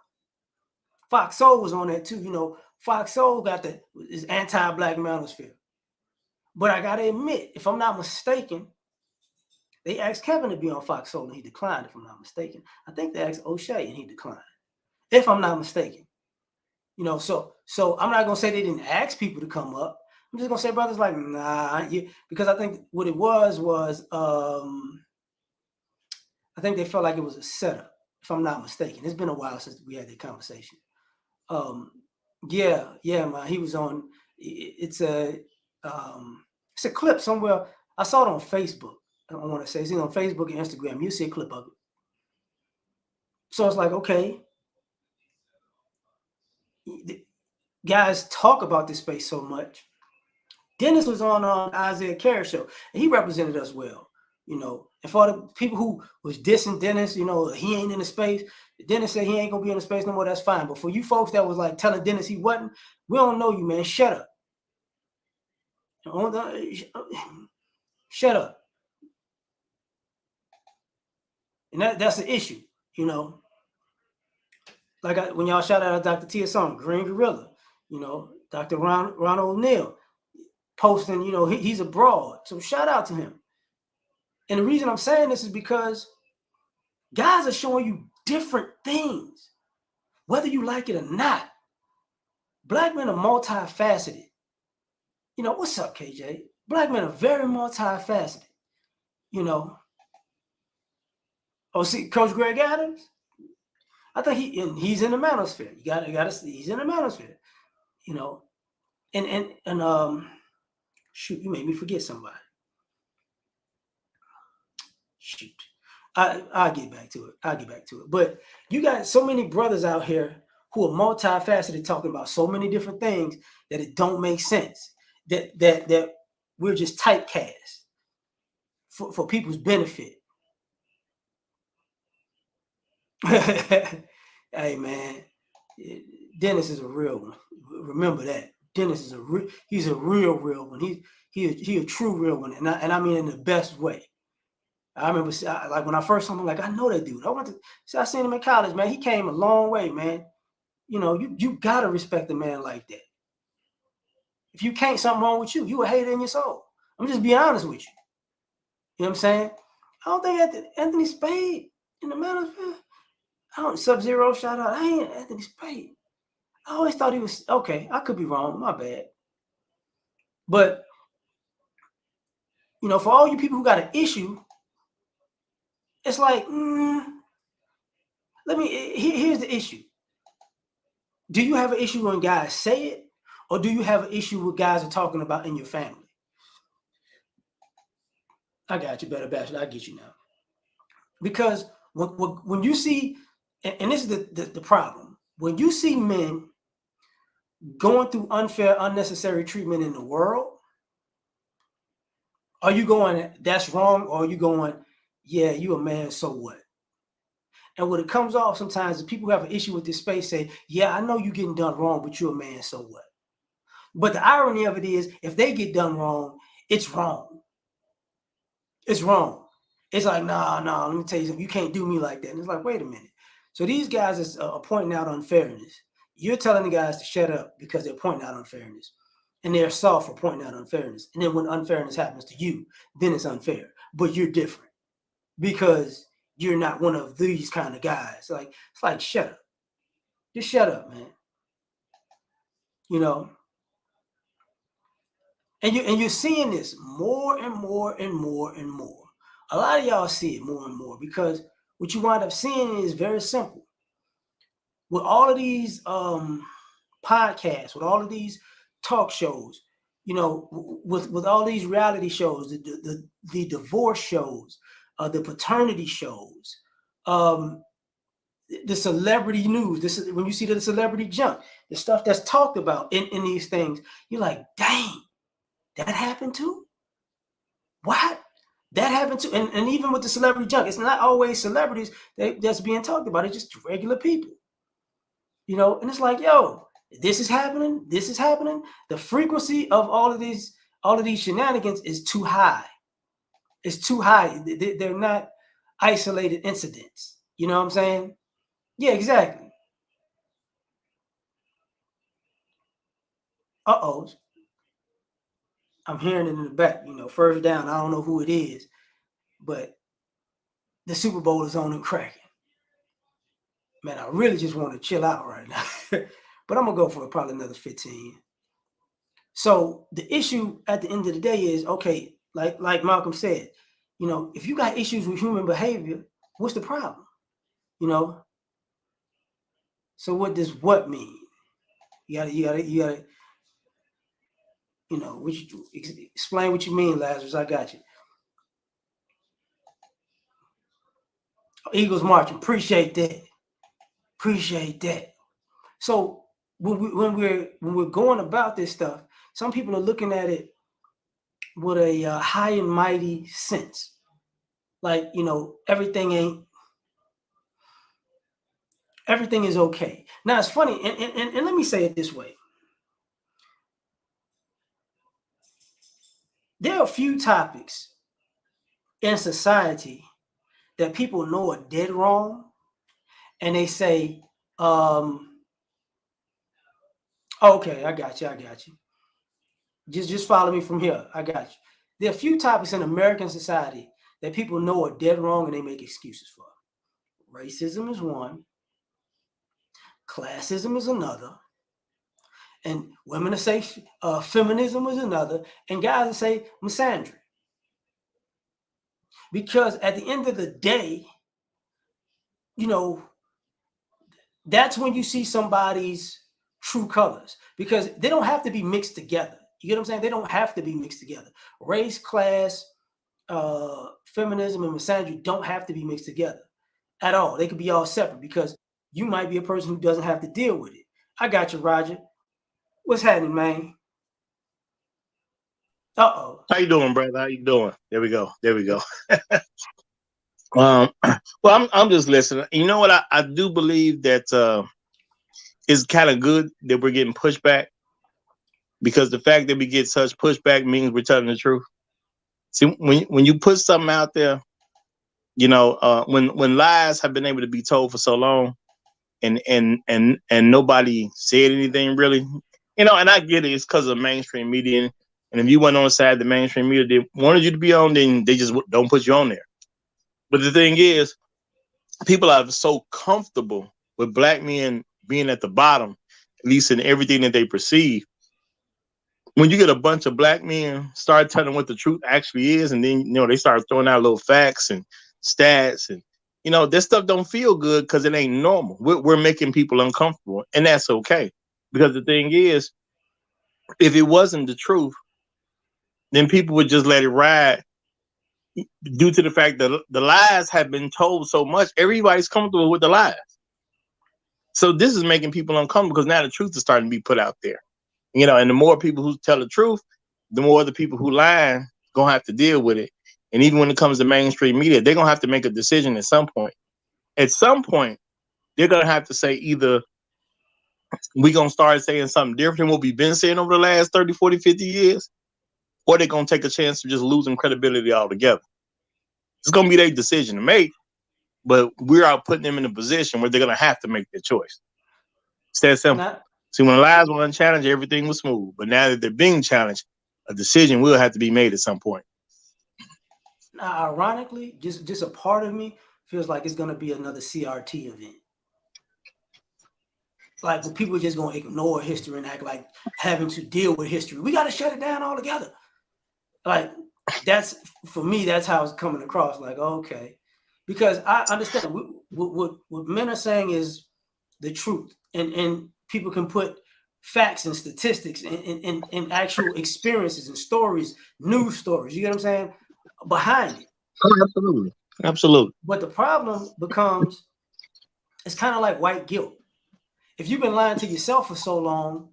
was on that too. Fox Soul got is anti-Black Manosphere. But I gotta admit, if I'm not mistaken, they asked Kevin to be on Fox Soul and he declined, if I'm not mistaken. I think they asked O'Shea and he declined, if I'm not mistaken. So I'm not gonna say they didn't ask people to come up. I'm just gonna say brothers like, nah, because I think what it was I think they felt like it was a setup, if I'm not mistaken. It's been a while since we had that conversation. Yeah, man. He was on. It's a clip somewhere. I saw it on Facebook. I want to say it's on Facebook and Instagram. You see a clip of it. So it's like, okay, guys talk about this space so much. Dennis was on Isaiah Carey show, and he represented us well. And for the people who was dissing Dennis, he ain't in the space. Dennis said he ain't gonna be in the space no more. That's fine. But for you folks that was like telling Dennis he wasn't, we don't know you, man. Shut up. Shut up. And that's the issue, Like when y'all shout out Dr. Tia song, Green Gorilla, Dr. Ronald O'Neill posting, he's abroad. So shout out to him. And the reason I'm saying this is because guys are showing you different things, whether you like it or not. Black men are multifaceted. What's up, KJ? Black men are very multifaceted. Oh, see, Coach Greg Adams? I think he's in the Manosphere. You gotta see, he's in the Manosphere. And shoot, you made me forget somebody. Shoot. I'll get back to it. But you got so many brothers out here who are multifaceted, talking about so many different things that it don't make sense. That we're just typecast for people's benefit. Hey man, Dennis is a real one. Remember that. Dennis is he's a real one. He a true real one, and I mean in the best way. I remember, like when I first saw him, I'm like, I know that dude. I seen him in college, man. He came a long way, man. You gotta respect a man like that. If you can't, something wrong with you. You a hater in your soul. I'm just being honest with you. You know what I'm saying? I don't think Anthony Spade in the Manosphere. Sub-Zero shout out. I ain't Anthony Spade. I always thought he was okay. I could be wrong. My bad. But for all you people who got an issue, it's like, here's the issue. Do you have an issue when guys say it, or do you have an issue with guys are talking about in your family? I got you, Better Bachelor. I get you now. Because when you see, and this is the problem, when you see men going through unfair, unnecessary treatment in the world, are you going, that's wrong? Or are you going, yeah, you a man, so what? And when it comes off, sometimes the people who have an issue with this space say, yeah, I know you're getting done wrong, but you're a man, so what? But the irony of it is, if they get done wrong, it's wrong. It's wrong. It's like, nah, let me tell you something. You can't do me like that. And it's like, wait a minute. So these guys are pointing out unfairness. You're telling the guys to shut up because they're pointing out unfairness. And they're soft for pointing out unfairness. And then when unfairness happens to you, then it's unfair. But you're different because you're not one of these kind of guys. Like, it's like, shut up. Just shut up, man. You know? And you're seeing this more and more and more and more. A lot of y'all see it more and more because what you wind up seeing is very simple. With all of these podcasts, with all of these talk shows, you know, with all these reality shows, the divorce shows, the paternity shows, the celebrity news, this is when you see the celebrity junk, the stuff that's talked about in these things, you're like, dang, that happened too? What? That happened too? And even with the celebrity junk, it's not always celebrities that's being talked about. It's just regular people. You know, and it's like, yo, this is happening. This is happening. The frequency of all of these shenanigans is too high. It's too high. They're not isolated incidents. You know what I'm saying? Yeah, exactly. Uh-oh. I'm hearing it in the back, you know, first down. I don't know who it is, but the Super Bowl is on and cracking. Man, I really just want to chill out right now. But I'm going to go for probably another 15. So the issue at the end of the day is, okay, like Malcolm said, you know, if you got issues with human behavior, what's the problem? You know? So what does what mean? You gotta, you know, explain what you mean, Lazarus. I got you. Eagles marching. Appreciate that. Appreciate that. So when we're going about this stuff, some people are looking at it with a high and mighty sense, like, you know, everything is okay. Now it's funny, and let me say it this way: there are a few topics in society that people know are dead wrong, and they say, okay, I got you. Just follow me from here. I got you. There are a few topics in American society that people know are dead wrong and they make excuses for. Racism is one. Classism is another. And women will say feminism is another. And guys will say misandry. Because at the end of the day, you know, that's when you see somebody's true colors. Because they don't have to be mixed together. You get what I'm saying? They don't have to be mixed together. Race, class, feminism, and misandry don't have to be mixed together at all. They could be all separate because you might be a person who doesn't have to deal with it. I got you, Roger. What's happening, man? Uh-oh. How you doing, brother? How you doing? There we go. Well, I'm just listening. You know what? I do believe that it's kind of good that we're getting pushback, because the fact that we get such pushback means we're telling the truth. See, when you put something out there, you know, when lies have been able to be told for so long, and nobody said anything really, you know, and I get it, it's because of mainstream media. And if you went on the side of the mainstream media they wanted you to be on, then they just don't put you on there. But the thing is, people are so comfortable with black men being at the bottom, at least in everything that they perceive. When you get a bunch of black men start telling what the truth actually is, and then, you know, they start throwing out little facts and stats, and, you know, this stuff don't feel good because it ain't normal. We're making people uncomfortable, and that's okay. Because the thing is, if it wasn't the truth, then people would just let it ride, due to the fact that the lies have been told so much. Everybody's comfortable with the lies. So this is making people uncomfortable because now the truth is starting to be put out there. You know, and the more people who tell the truth, the more the people who lie gonna have to deal with it. And even when it comes to mainstream media, they're gonna have to make a decision at some point. At some point, they're gonna have to say either we're gonna start saying something different than what we've been saying over the last 30, 40, 50 years, or they're gonna take a chance of just losing credibility altogether. It's gonna be their decision to make, but we're out putting them in a position where they're gonna have to make their choice. It's that simple. See, when the lies were unchallenged, everything was smooth. But now that they're being challenged, a decision will have to be made at some point. Now, ironically, just a part of me feels like it's going to be another CRT event. Like, when people are just going to ignore history and act like having to deal with history. We got to shut it down altogether. Like, that's, for me, that's how it's coming across. Like, okay. Because I understand what men are saying is the truth. And people can put facts and statistics and actual experiences and stories, news stories, you get what I'm saying, behind it. Oh, absolutely. Absolutely. But the problem becomes, it's kind of like white guilt. If you've been lying to yourself for so long,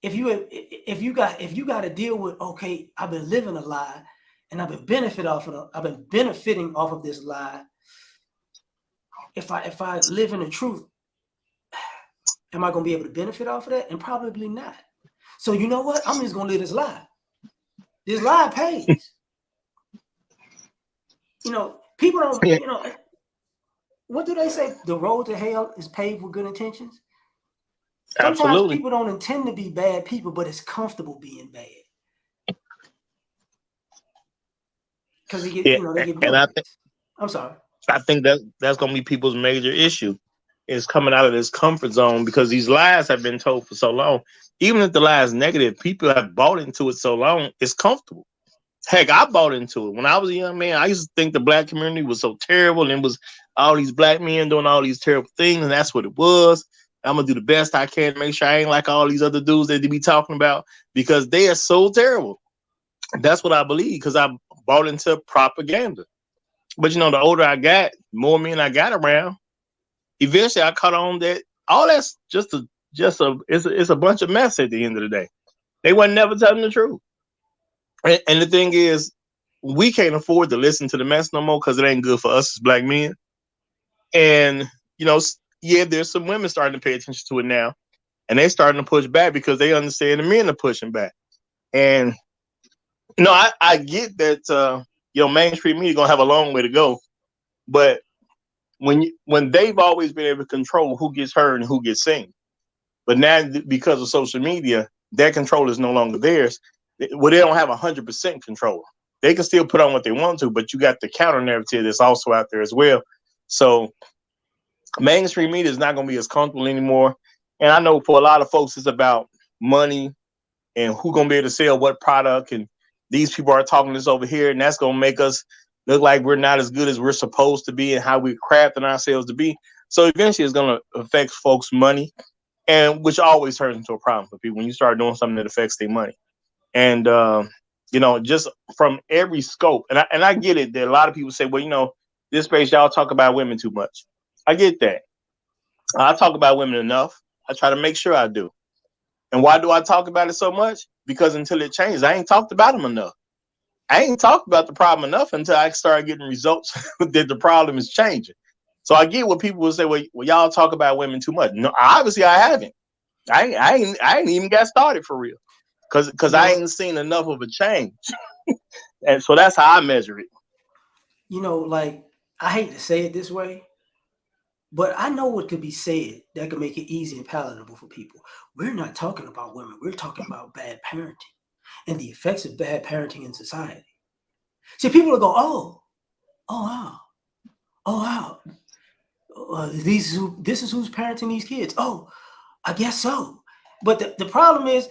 if you got to deal with, okay, I've been living a lie and I've been benefiting off of this lie. If I live in the truth, am I going to be able to benefit off of that? And probably not. So you know what? I'm just going to live this lie. This lie pays. You know, people don't, you know, what do they say? The road to hell is paved with good intentions. Sometimes Absolutely. people don't intend to be bad people, but it's comfortable being bad. Because they get, they get benefits. I'm sorry. I think that's going to be people's major issue, is coming out of this comfort zone, because these lies have been told for so long. Even if the lie is negative, people have bought into it so long, it's comfortable. Heck, I bought into it. When I was a young man, I used to think the black community was so terrible, and it was all these black men doing all these terrible things, and that's what it was. I'm going to do the best I can to make sure I ain't like all these other dudes that they be talking about, because they are so terrible. That's what I believe, because I bought into propaganda. But, you know, the older I got, the more men I got around, eventually I caught on that all that's it's a bunch of mess at the end of the day. They wasn't never telling the truth. And the thing is, we can't afford to listen to the mess no more, because it ain't good for us as black men. And, you know, yeah, there's some women starting to pay attention to it now, and they starting to push back because they understand the men are pushing back. And, you know, I get that, mainstream media gonna have a long way to go, but when they've always been able to control who gets heard and who gets seen, but now because of social media, that control is no longer theirs. Well, they don't have 100% control. They can still put on what they want to, but you got the counter narrative that's also out there as well. So mainstream media is not going to be as comfortable anymore. And I know for a lot of folks, it's about money and who's going to be able to sell what product. And these people are talking this over here, and that's going to make us look like we're not as good as we're supposed to be and how we're crafting ourselves to be. So eventually it's going to affect folks' money, and which always turns into a problem for people when you start doing something that affects their money. And, just from every scope, and I get it that a lot of people say, well, you know, this space, y'all talk about women too much. I get that. I talk about women enough. I try to make sure I do. And why do I talk about it so much? Because until it changes, I ain't talked about them enough. I ain't talked about the problem enough until I start getting results that the problem is changing. So I get what people will say, well, y'all talk about women too much. No, obviously I haven't. I ain't even got started for real. Because I ain't seen enough of a change. And so that's how I measure it. You know, like, I hate to say it this way, but I know what could be said that could make it easy and palatable for people. We're not talking about women. We're talking about bad parenting and the effects of bad parenting in society. See, people will go, oh wow. This is who's parenting these kids. Oh, I guess so. But the problem is,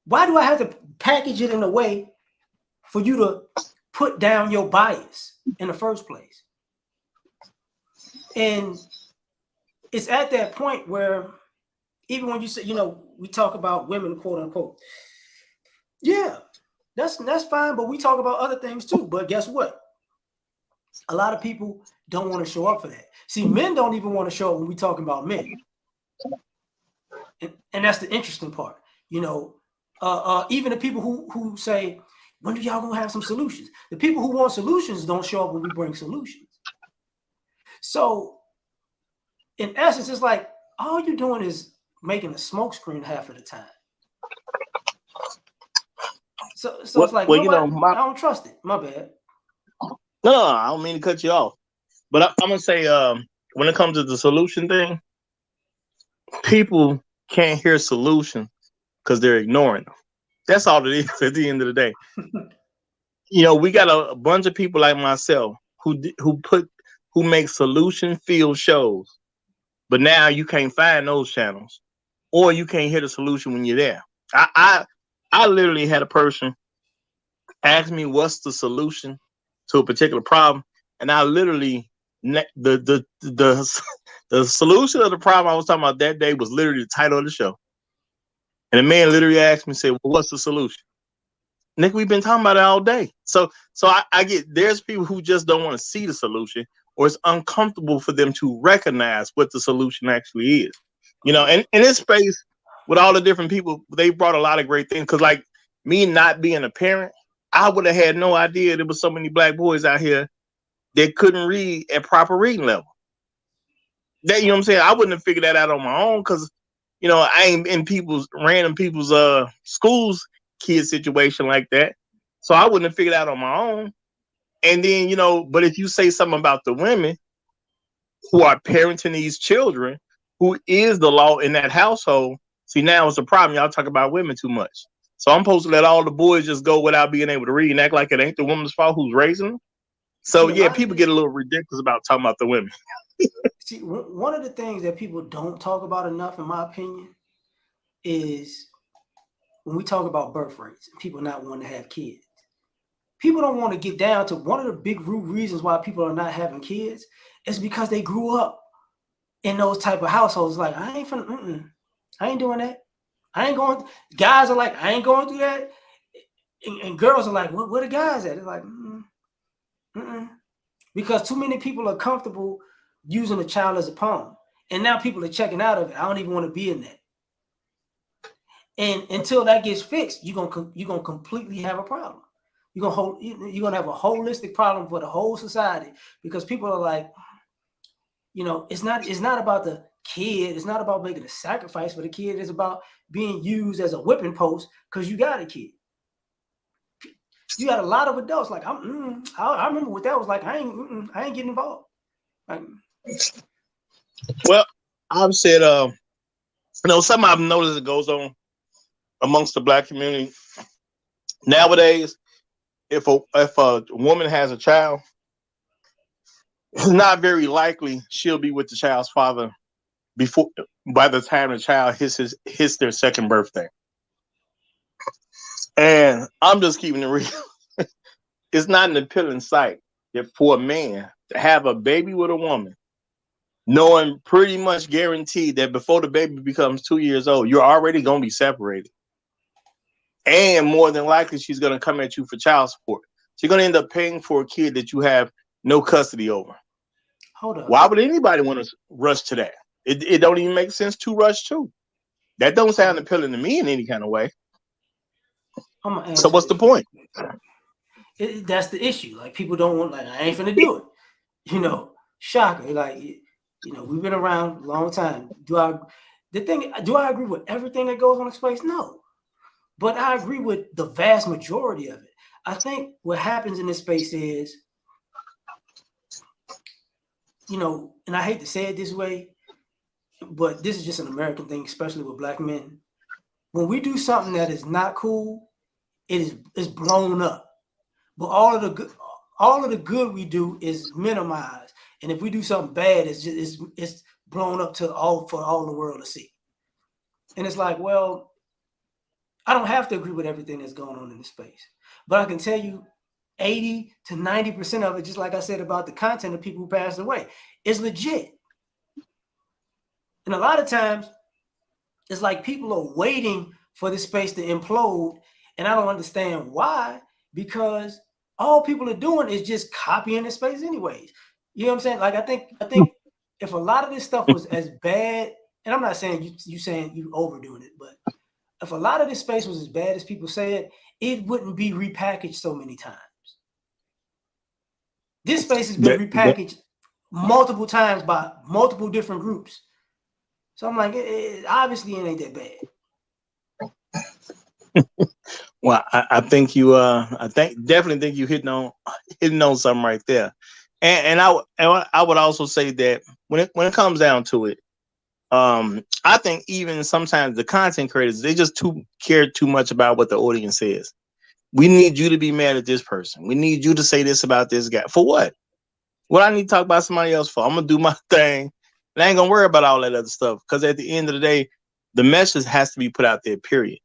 why do I have to package it in a way for you to put down your bias in the first place? And it's at that point where, even when you say, we talk about women, quote unquote, yeah, that's fine, but we talk about other things too. But guess what? a lot of people don't want to show up for that. See, men don't even want to show up when we talking about men. And that's the interesting part. You know, even the people who say, when do y'all gonna have some solutions? The people who want solutions don't show up when we bring solutions. So in essence, it's like all you're doing is making a smoke screen half of the time. So it's like, well, nobody, I don't trust it. My bad. No, I don't mean to cut you off, but I'm gonna say, when it comes to the solution thing, people can't hear solutions because they're ignoring them. That's all it is at the end of the day. You know, we got a bunch of people like myself who make solution field shows, but now you can't find those channels, or you can't hear the solution when you're there. I literally had a person ask me what's the solution to a particular problem, and I literally the solution of the problem I was talking about that day was literally the title of the show. And the man literally asked me, said, well, what's the solution? Nick, we've been talking about it all day. So I get, there's people who just don't want to see the solution, or it's uncomfortable for them to recognize what the solution actually is. You know, and in this space, with all the different people, they brought a lot of great things. Because like me not being a parent, I would have had no idea there was so many black boys out here that couldn't read at proper reading level. That, you know what I'm saying? I wouldn't have figured that out on my own, because, you know, I ain't in random people's schools kid situation like that. So I wouldn't have figured out on my own. And then, you know, but if you say something about the women who are parenting these children, who is the law in that household, see, now it's a problem. Y'all talk about women too much. So I'm supposed to let all the boys just go without being able to read and act like it ain't the woman's fault who's raising them. So yeah, people get a little ridiculous about talking about the women. See, one of the things that people don't talk about enough, in my opinion, is when we talk about birth rates and people not wanting to have kids. People don't want to get down to one of the big root reasons why people are not having kids is because they grew up in those type of households. Like, I ain't doing that. I ain't going. Guys are like, I ain't going through that. And girls are like, where the guys at? It's like, because too many people are comfortable using a child as a pawn. And now people are checking out of it. I don't even want to be in that. And until that gets fixed, you're gonna completely have a problem. You're gonna have a holistic problem for the whole society, because people are like, you know, it's not about the kid. It's not about making a sacrifice for the kid. It's about being used as a whipping post because you got a kid. You got a lot of adults like, I remember what that was like. I ain't getting involved. Like, well, I've said, you know, something I've noticed that goes on amongst the black community nowadays. If a woman has a child, it's not very likely she'll be with the child's father by the time the child hits their second birthday. And I'm just keeping it real. It's not an appealing sight for a man to have a baby with a woman, knowing pretty much guaranteed that before the baby becomes 2 years old, you're already going to be separated. And more than likely, she's going to come at you for child support. So you're going to end up paying for a kid that you have no custody over. Hold up. Why would anybody want to rush to that? It don't even make sense to rush to. That don't sound appealing to me in any kind of way. So what's the point? That's the issue. Like, people don't want, like, I ain't finna do it. You know, shocker. Like, you know, we've been around a long time. Do I agree with everything that goes on in space? No. But I agree with the vast majority of it. I think what happens in this space is, you know, and I hate to say it this way, but this is just an American thing, especially with black men. When we do something that is not cool, it's blown up. But all of the good we do is minimized, and if we do something bad, it's blown up for all the world to see. And it's like, well, I don't have to agree with everything that's going on in this space, but I can tell you 80 to 90% of it, just like I said about the content of people who passed away, is legit. And a lot of times, it's like people are waiting for this space to implode, and I don't understand why, because all people are doing is just copying the space anyways. You know what I'm saying? Like I think if a lot of this stuff was as bad, and I'm not saying you saying you overdoing it, but if a lot of this space was as bad as people say it wouldn't be repackaged so many times. This space has been repackaged multiple times by multiple different groups. So I'm like, obviously it ain't that bad. Well, I think you definitely think you hitting on something right there. And I would also say that when it comes down to it, I think even sometimes the content creators, they just care too much about what the audience says. We need you to be mad at this person. We need you to say this about this guy. For what? What I need to talk about somebody else for? I'm gonna do my thing. And I ain't gonna worry about all that other stuff. Because at the end of the day, the message has to be put out there, period.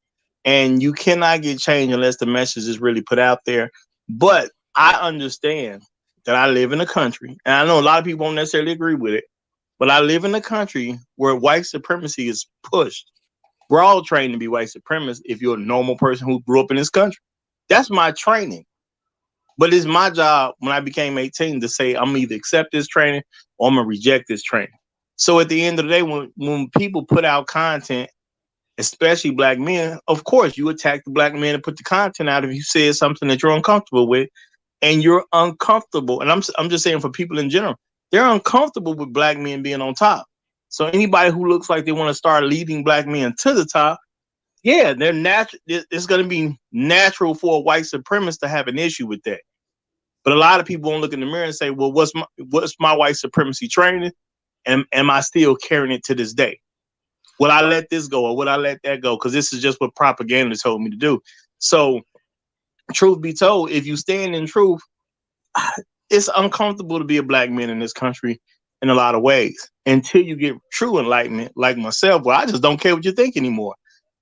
And you cannot get change unless the message is really put out there. But I understand that I live in a country, and I know a lot of people won't necessarily agree with it, but I live in a country where white supremacy is pushed. We're all trained to be white supremacists if you're a normal person who grew up in this country. That's my training. But it's my job when I became 18 to say I'm either accept this training or I'm gonna reject this training. So at the end of the day, when people put out content, especially black men, of course you attack the black men and put the content out if you said something that you're uncomfortable with, and you're uncomfortable. And I'm just saying for people in general, they're uncomfortable with black men being on top. So anybody who looks like they want to start leading black men to the top, yeah, they're natural. It's going to be natural for a white supremacist to have an issue with that. But a lot of people won't look in the mirror and say, well, what's my white supremacy training? And am I still carrying it to this day? Will I let this go or would I let that go? Because this is just what propaganda told me to do. So truth be told, if you stand in truth, it's uncomfortable to be a black man in this country in a lot of ways until you get true enlightenment like myself, where I just don't care what you think anymore.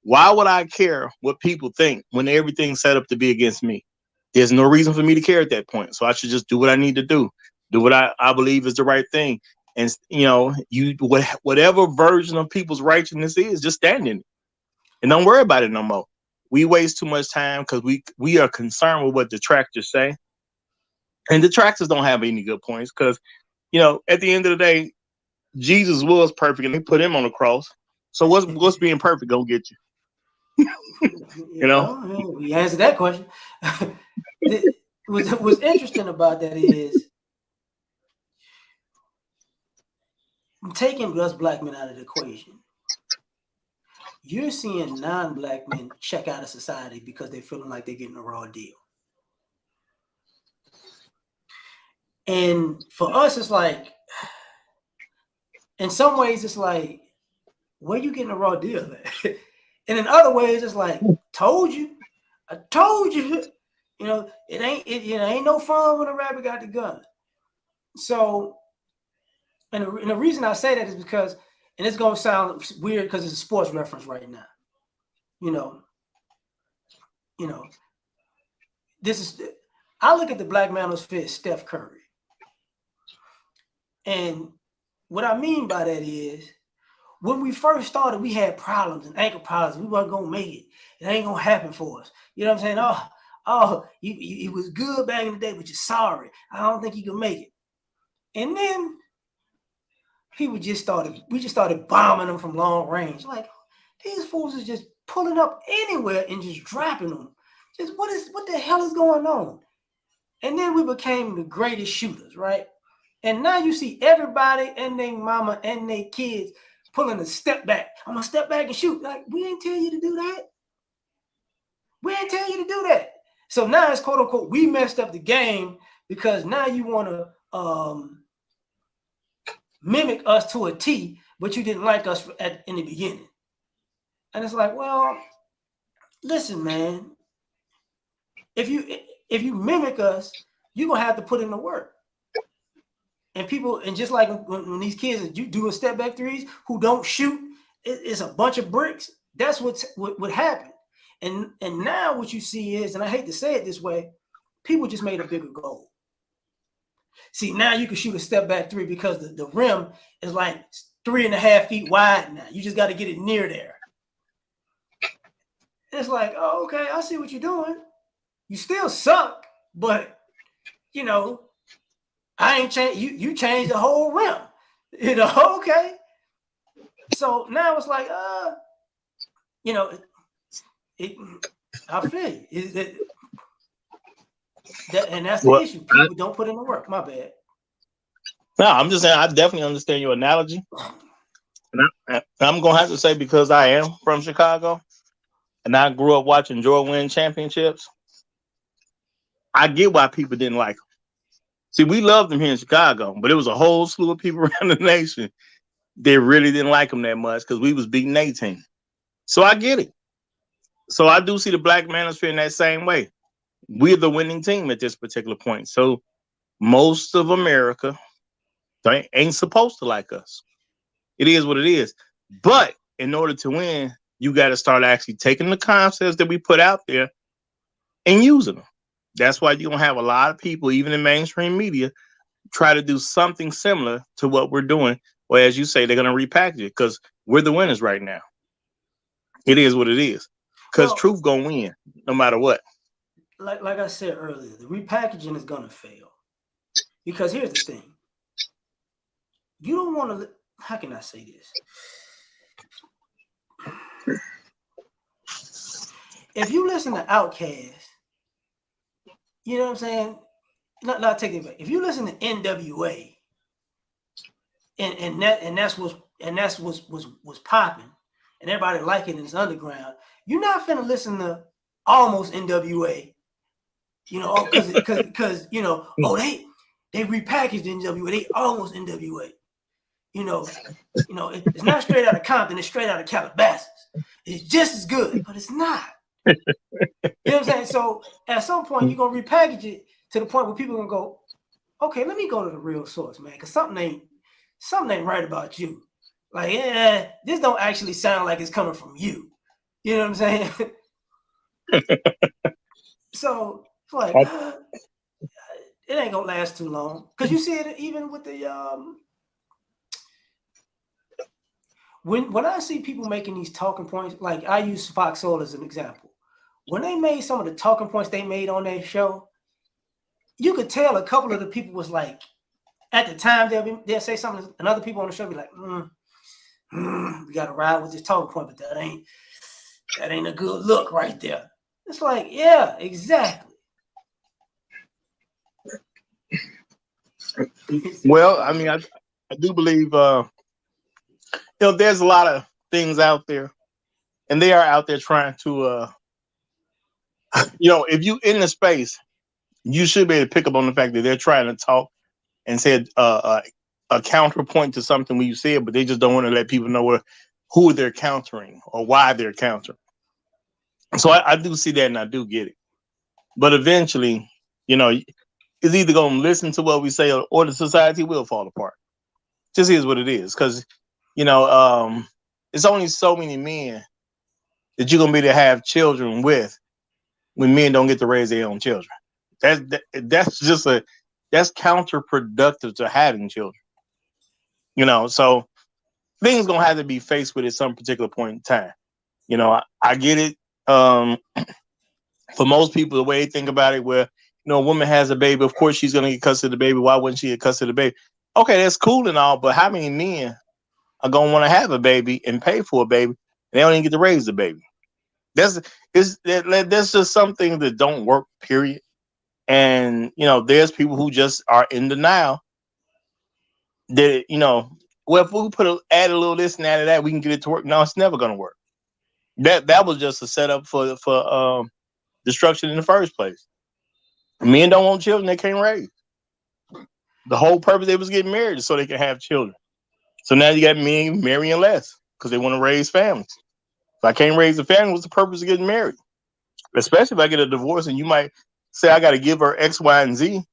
Why would I care what people think when everything's set up to be against me? There's no reason for me to care at that point. So I should just do what I need to do what I believe is the right thing. And, whatever version of people's righteousness is, just stand in it and don't worry about it no more. We waste too much time because we are concerned with what detractors say. And detractors don't have any good points because, at the end of the day, Jesus was perfect and they put him on the cross. So what's being perfect gonna get you? We answered that question. What's interesting about that is taking us black men out of the equation. You're seeing non-black men check out of society because they're feeling like they're getting a raw deal. And for us, it's like, in some ways, it's like, where you getting a raw deal at? And in other ways, it's like, told you. I told you. It ain't no fun when a rabbit got the gun. So, and the reason I say that is because, and it's gonna sound weird because it's a sports reference right now. I look at the black manosphere as Steph Curry. And what I mean by that is, when we first started, we had problems and ankle problems. We weren't gonna make it. It ain't gonna happen for us. You know what I'm saying? Oh, you was good back in the day, but you're sorry. I don't think you can make it. And then we just started bombing them from long range. Like, these fools is just pulling up anywhere and just dropping them. Just what the hell is going on? And then we became the greatest shooters, right? And now you see everybody and their mama and their kids pulling a step back. I'm gonna step back and shoot. Like, we ain't tell you to do that. We ain't tell you to do that. So now it's quote unquote, we messed up the game because now you want to mimic us to a T, but you didn't like us in the beginning. And it's like, well, listen, man. If you mimic us, you're gonna have to put in the work. And people, and just like when these kids are doing step back threes who don't shoot, it's a bunch of bricks. That's what happened. And now what you see is, and I hate to say it this way, people just made a bigger goal. See, now you can shoot a step back three because the rim is like 3.5 feet wide now. You just got to get it near there. And it's like, oh, okay, I see what you're doing. You still suck, but you know, I ain't changed. You changed the whole rim. You know, okay. So now it's like, you know, I feel you. And that's the issue. People don't put in the work. My bad. No, I'm just saying I definitely understand your analogy. And I'm gonna have to say, because I am from Chicago and I grew up watching Jordan win championships, I get why people didn't like him. See, we loved him here in Chicago, but it was a whole slew of people around the nation that really didn't like him that much because we was beating 18. So I get it. So I do see the Black Manosphere in that same way. We're the winning team at this particular point. So most of America ain't supposed to like us. It is what it is. But in order to win, you got to start actually taking the concepts that we put out there and using them. That's why you're going to have a lot of people, even in mainstream media, try to do something similar to what we're doing. Or as you say, they're going to repackage it because we're the winners right now. It is what it is. Because truth going to win no matter what. Like I said earlier, the repackaging is going to fail. Because here's the thing. You don't want to, how can I say this? If you listen to Outkast, you know what I'm saying? Not taking it back. If you listen to NWA, and that's what's popping, and everybody liking it in this underground, you're not finna listen to almost NWA, you know, because you know, oh they repackaged NWA, they almost NWA. You know, it's not straight out of Compton, it's straight out of Calabasas. It's just as good, but it's not. You know what I'm saying? So at some point, you're gonna repackage it to the point where people are gonna go, okay, let me go to the real source, man, because something ain't right about you. Like, yeah, this don't actually sound like it's coming from you. You know what I'm saying? So it's like it ain't gonna last too long. Because you see it even with the when I see people making these talking points, like I use Fox Soul as an example. When they made some of the talking points they made on their show, you could tell a couple of the people was like, at the time they'll say something, and other people on the show be like, we got to ride with this talking point, but that ain't a good look right there. It's like, yeah, exactly. Well, I mean, I do believe, there's a lot of things out there, and they are out there trying to, if you in the space, you should be able to pick up on the fact that they're trying to talk and say a counterpoint to something when you say it, but they just don't want to let people know who they're countering or why they're countering. So I do see that, and I do get it. But eventually, it's either going to listen to what we say or the society will fall apart. Just is what it is. Because, it's only so many men that you're going to be to have children with when men don't get to raise their own children. That's counterproductive to having children. So things going to have to be faced with at some particular point in time. I get it. For most people, the way they think about it, where, a woman has a baby, of course she's going to get custody of the baby. Why wouldn't she get custody of the baby? Okay, that's cool and all, but how many men are going to want to have a baby and pay for a baby, and they don't even get to raise the baby? That's just something that don't work, period. And, there's people who just are in denial that, well, if we add a little this and add that, we can get it to work. No, it's never going to work. That was just a setup for destruction in the first place. Men don't want children they can't raise. The whole purpose they was getting married is so they can have children. So now you got men marrying less because they want to raise families. If I can't raise a family, what's the purpose of getting married? Especially if I get a divorce and you might say I got to give her X, Y, and Z.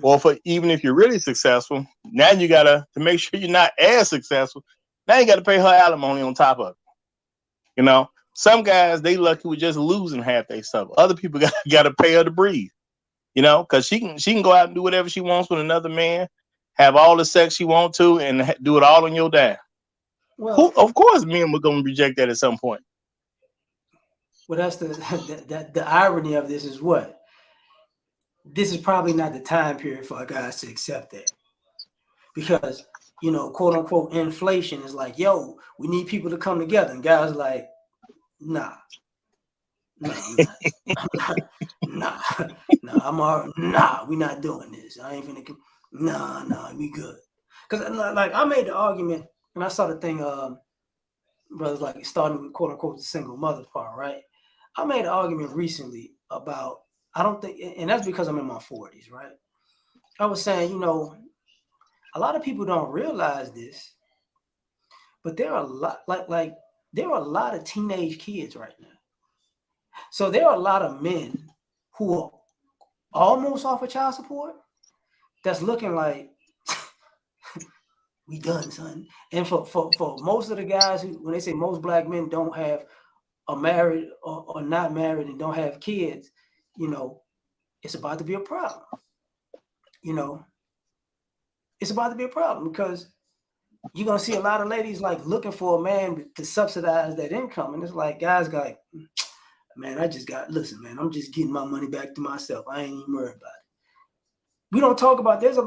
Or even if you're really successful, now you got to make sure you're not as successful. Now you got to pay her alimony on top of it. Some guys, they lucky with just losing half their stuff. Other people got to pay her to breathe. Because she can go out and do whatever she wants with another man, have all the sex she wants to, and do it all on your dime. Well, of course, men were going to reject that at some point. Well, that's the irony of this is what this is probably not the time period for guys to accept that, because you know, quote unquote, inflation is like, yo, we need people to come together, and guys like, nah, I'm not. Nah, we not doing this. I ain't finna. Nah, we good. Because like I made the argument, and I saw the thing, brothers like starting with quote unquote the single mother part, right? I made an argument recently about, I don't think, and that's because I'm in my 40s, right? I was saying, you know, a lot of people don't realize this, but there are a lot, like there are a lot of teenage kids right now. So there are a lot of men who are almost off of child support that's looking like, we done, son. And for most of the guys who, when they say most black men don't have are married or not married and don't have kids, you know, it's about to be a problem. You know, it's about to be a problem because you're gonna see a lot of ladies like looking for a man to subsidize that income, and it's like guys got like, man, listen, man, I'm just getting my money back to myself. I ain't even worried about it. We don't talk about there's a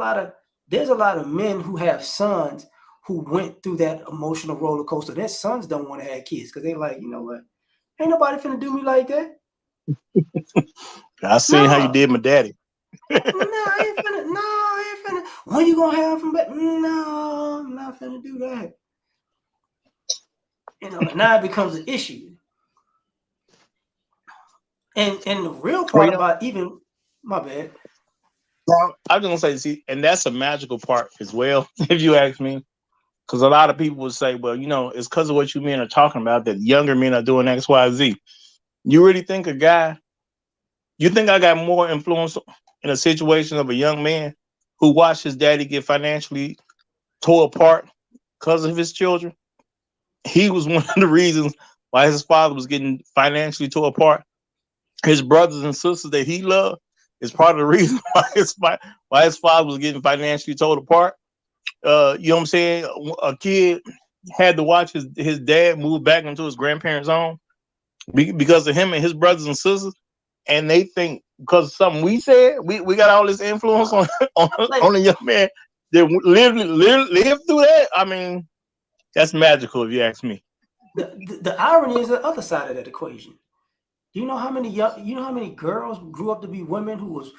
lot of men who have sons who went through that emotional roller coaster. Their sons don't want to have kids because they're like, you know what? Ain't nobody finna do me like that. I seen how you did my daddy. I ain't finna. When you gonna have him back? No, I'm not finna do that. You know, now it becomes an issue. And the real part about even, my bad. Well, I was gonna say, see, and that's a magical part as well, if you ask me. Because a lot of people would say, well, you know, it's because of what you men are talking about that younger men are doing X, Y, Z. You really think you think I got more influence in a situation of a young man who watched his daddy get financially tore apart because of his children? He was one of the reasons why his father was getting financially tore apart. His brothers and sisters that he loved is part of the reason why his father was getting financially torn apart. You know what I'm saying? A kid had to watch his dad move back into his grandparents' home because of him and his brothers and sisters, and they think because of something we said, we got all this influence on a young man that live through that. I mean, that's magical if you ask me. The irony is the other side of that equation. Do you know how many girls grew up to be women who was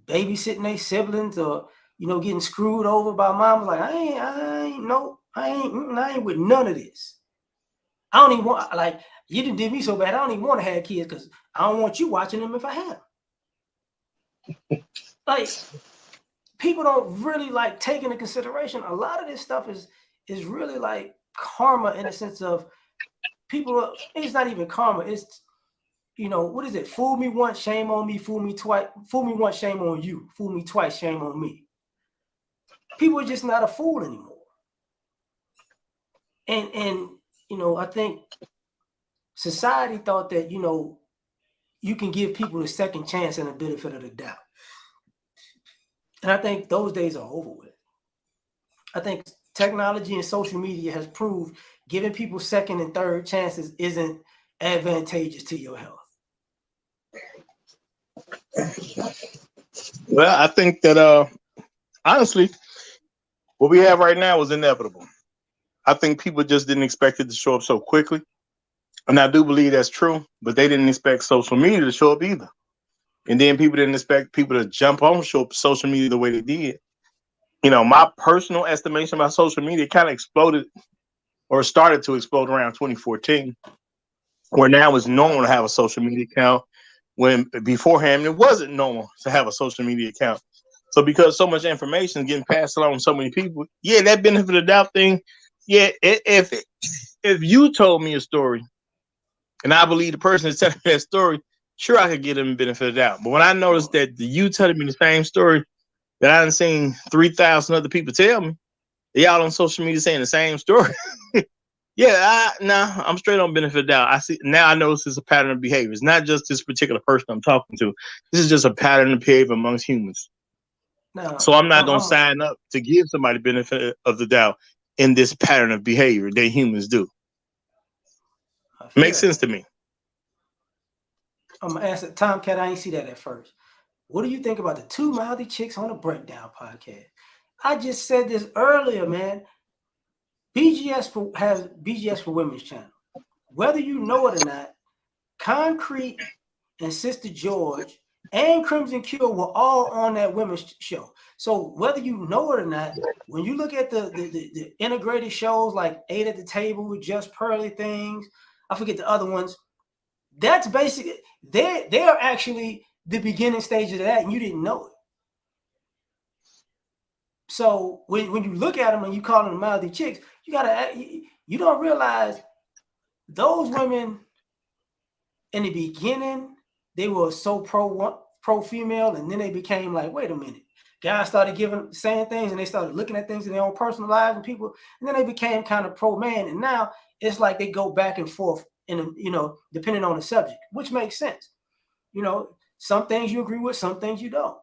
babysitting their siblings or, you know, getting screwed over by mom? Like, I ain't with none of this. I don't even want, like, you done did me so bad. I don't even want to have kids because I don't want you watching them if I have them. Like, people don't really like take into consideration. A lot of this stuff is really like karma in the sense of it's not even karma. It's, you know, what is it? Fool me once, shame on me. Fool me twice. Fool me once, shame on you. Fool me twice, shame on me. People are just not a fool anymore. And you know, I think society thought that, you know, you can give people a second chance and a benefit of the doubt. And I think those days are over with. I think technology and social media has proved giving people second and third chances isn't advantageous to your health. Well, I think that honestly, what we have right now is inevitable. I think people just didn't expect it to show up so quickly. And I do believe that's true, but they didn't expect social media to show up either. And then people didn't expect people to jump on social media the way they did. You know, my personal estimation about social media kind of exploded or started to explode around 2014, where now it's normal to have a social media account when beforehand it wasn't normal to have a social media account. So because so much information is getting passed along to so many people, yeah, that benefit of doubt thing, yeah, if you told me a story and I believe the person that's telling me that story, sure, I could give them benefit of doubt. But when I noticed that you telling me the same story that I done seen 3,000 other people tell me, y'all on social media saying the same story, yeah, I'm straight on benefit of doubt. I see now. I know this is a pattern of behavior. It's not just this particular person I'm talking to. This is just a pattern of behavior amongst humans. No, so I'm not going to sign up to give somebody benefit of the doubt in this pattern of behavior that humans do. Makes sense to me. I'm gonna answer Tomcat. I ain't see that at first. What do you think about the Two Mouthy Chicks on the Breakdown podcast? I just said this earlier, man. BGS for Women's channel. Whether you know it or not, Concrete and Sister George and Crimson Cure were all on that women's show. So whether you know it or not, when you look at the integrated shows like 8 at the Table, Just Pearly Things, I forget the other ones, that's basically, they're actually the beginning stage of that, and you didn't know it. So when you look at them and you call them mouthy chicks, you don't realize those women in the beginning, they were so pro female, and then they became like, wait a minute. Guys started saying things, and they started looking at things in their own personal lives and people, and then they became kind of pro man, and now it's like they go back and forth in, depending on the subject, which makes sense. Some things you agree with, some things you don't.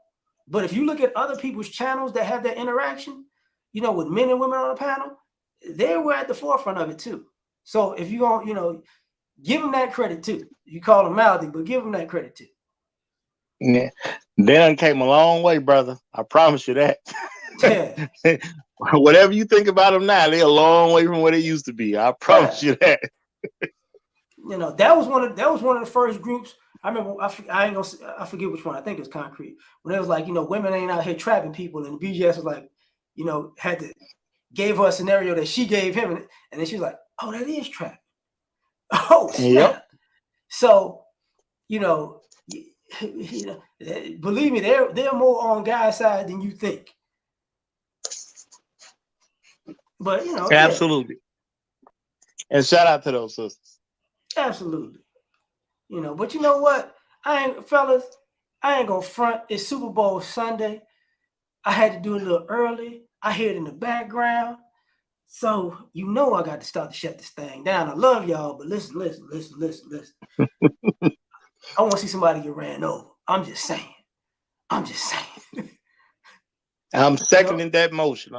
But if you look at other people's channels that have that interaction, with men and women on the panel, they were at the forefront of it too. So if you don't, give them that credit too. You call them mouthy, but give them that credit too. Yeah, they done came a long way, brother. I promise you that. Yeah. Whatever you think about them now, they're a long way from where they used to be. I promise you that. That was one of the first groups. I remember, I forget which one. I think it was Concrete. When it was like, women ain't out here trapping people, and BGS was like, gave her a scenario that she gave him, and then she was like, oh, that is trapping. Oh, snap. Yep. So, believe me, they're more on Guy's side than you think. But absolutely. Yeah. And shout out to those sisters. Absolutely. But you know what? I ain't gonna front. It's Super Bowl Sunday. I had to do it a little early. I hear it in the background. So I got to start to shut this thing down. I love y'all, but listen. I want to see somebody get ran over. I'm just saying. I'm seconding that motion.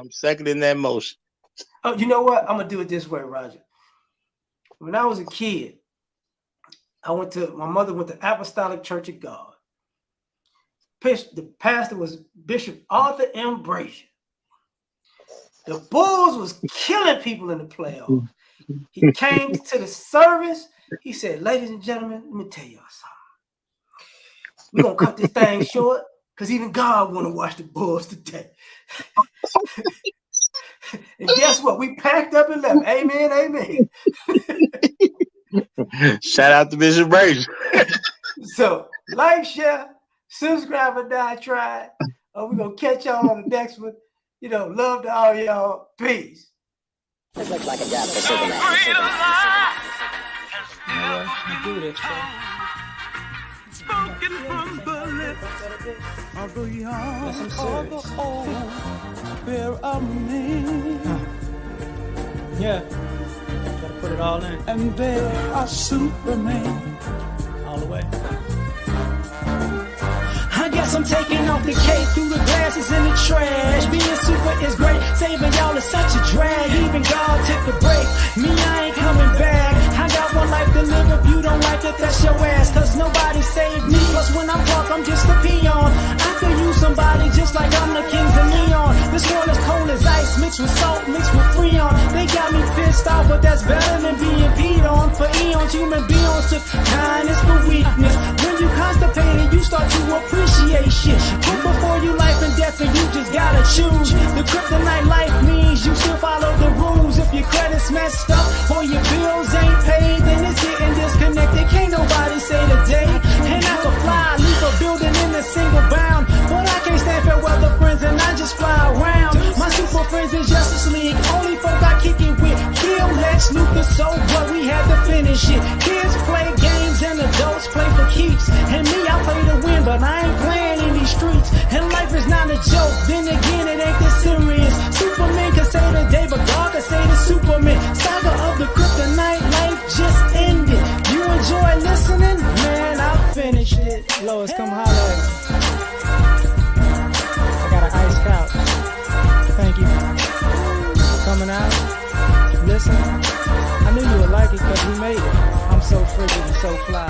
Oh, you know what? I'm gonna do it this way, Roger. When I was a kid, my mother went to Apostolic Church of God. The pastor was Bishop Arthur M. Brazier. The Bulls was killing people in the playoffs. He came to the service. He said, ladies and gentlemen, let me tell y'all something. We're going to cut this thing short because even God want to watch the Bulls today. And guess what? We packed up and left. Amen, amen. Shout out to Bishop Brazier. So, like, share, subscribe, or die try. We're going to catch y'all on the next one. Love to all y'all. Peace. This looks like a job for Superman. Do this, Spoken from the lips of the young or the old, bear of me. Yeah. Gotta put it all in. And they are Superman. All the way. I guess I'm taking off the cape through the glasses in the trash. Being super is great, saving y'all is such a drag. Even God took a break, me I ain't coming back. I got one life to live, if you don't like it, that's your ass. Cause nobody saved me, plus when I'm drunk, I'm just a peon. I could use somebody just like I'm the king of neon. This world is cold as ice, mixed with salt, mixed with freon. They got me pissed off, but that's better than being peed on. For eons, human beings took kindness for weakness. When you constipated, you start to appreciate shit. Put before you life and death, and you just gotta choose. The kryptonite life means you still follow the rules. If your credit's messed up or your bills ain't paid, then it's getting disconnected. Can't nobody say the day. And I can fly, leave a building in a single bound, but I can't stand fair weather friends, and I just fly around. My super friends in Justice League, only folk I kick it with. Kill Lex Luthor, so what? We had to finish it. Kids play games and adults play for keeps. And me, I play to win, but I ain't playing in these streets. And life is not a joke, then again it ain't this serious. Superman can say the day, but God can say the Superman. Saga of the kryptonite, life just ended. You enjoy listening? Man, I finished it. Lois, come holler at me. I got an ice couch. Thank you for coming out, listening. I knew you would like it because we made it. I'm so frigid and so fly.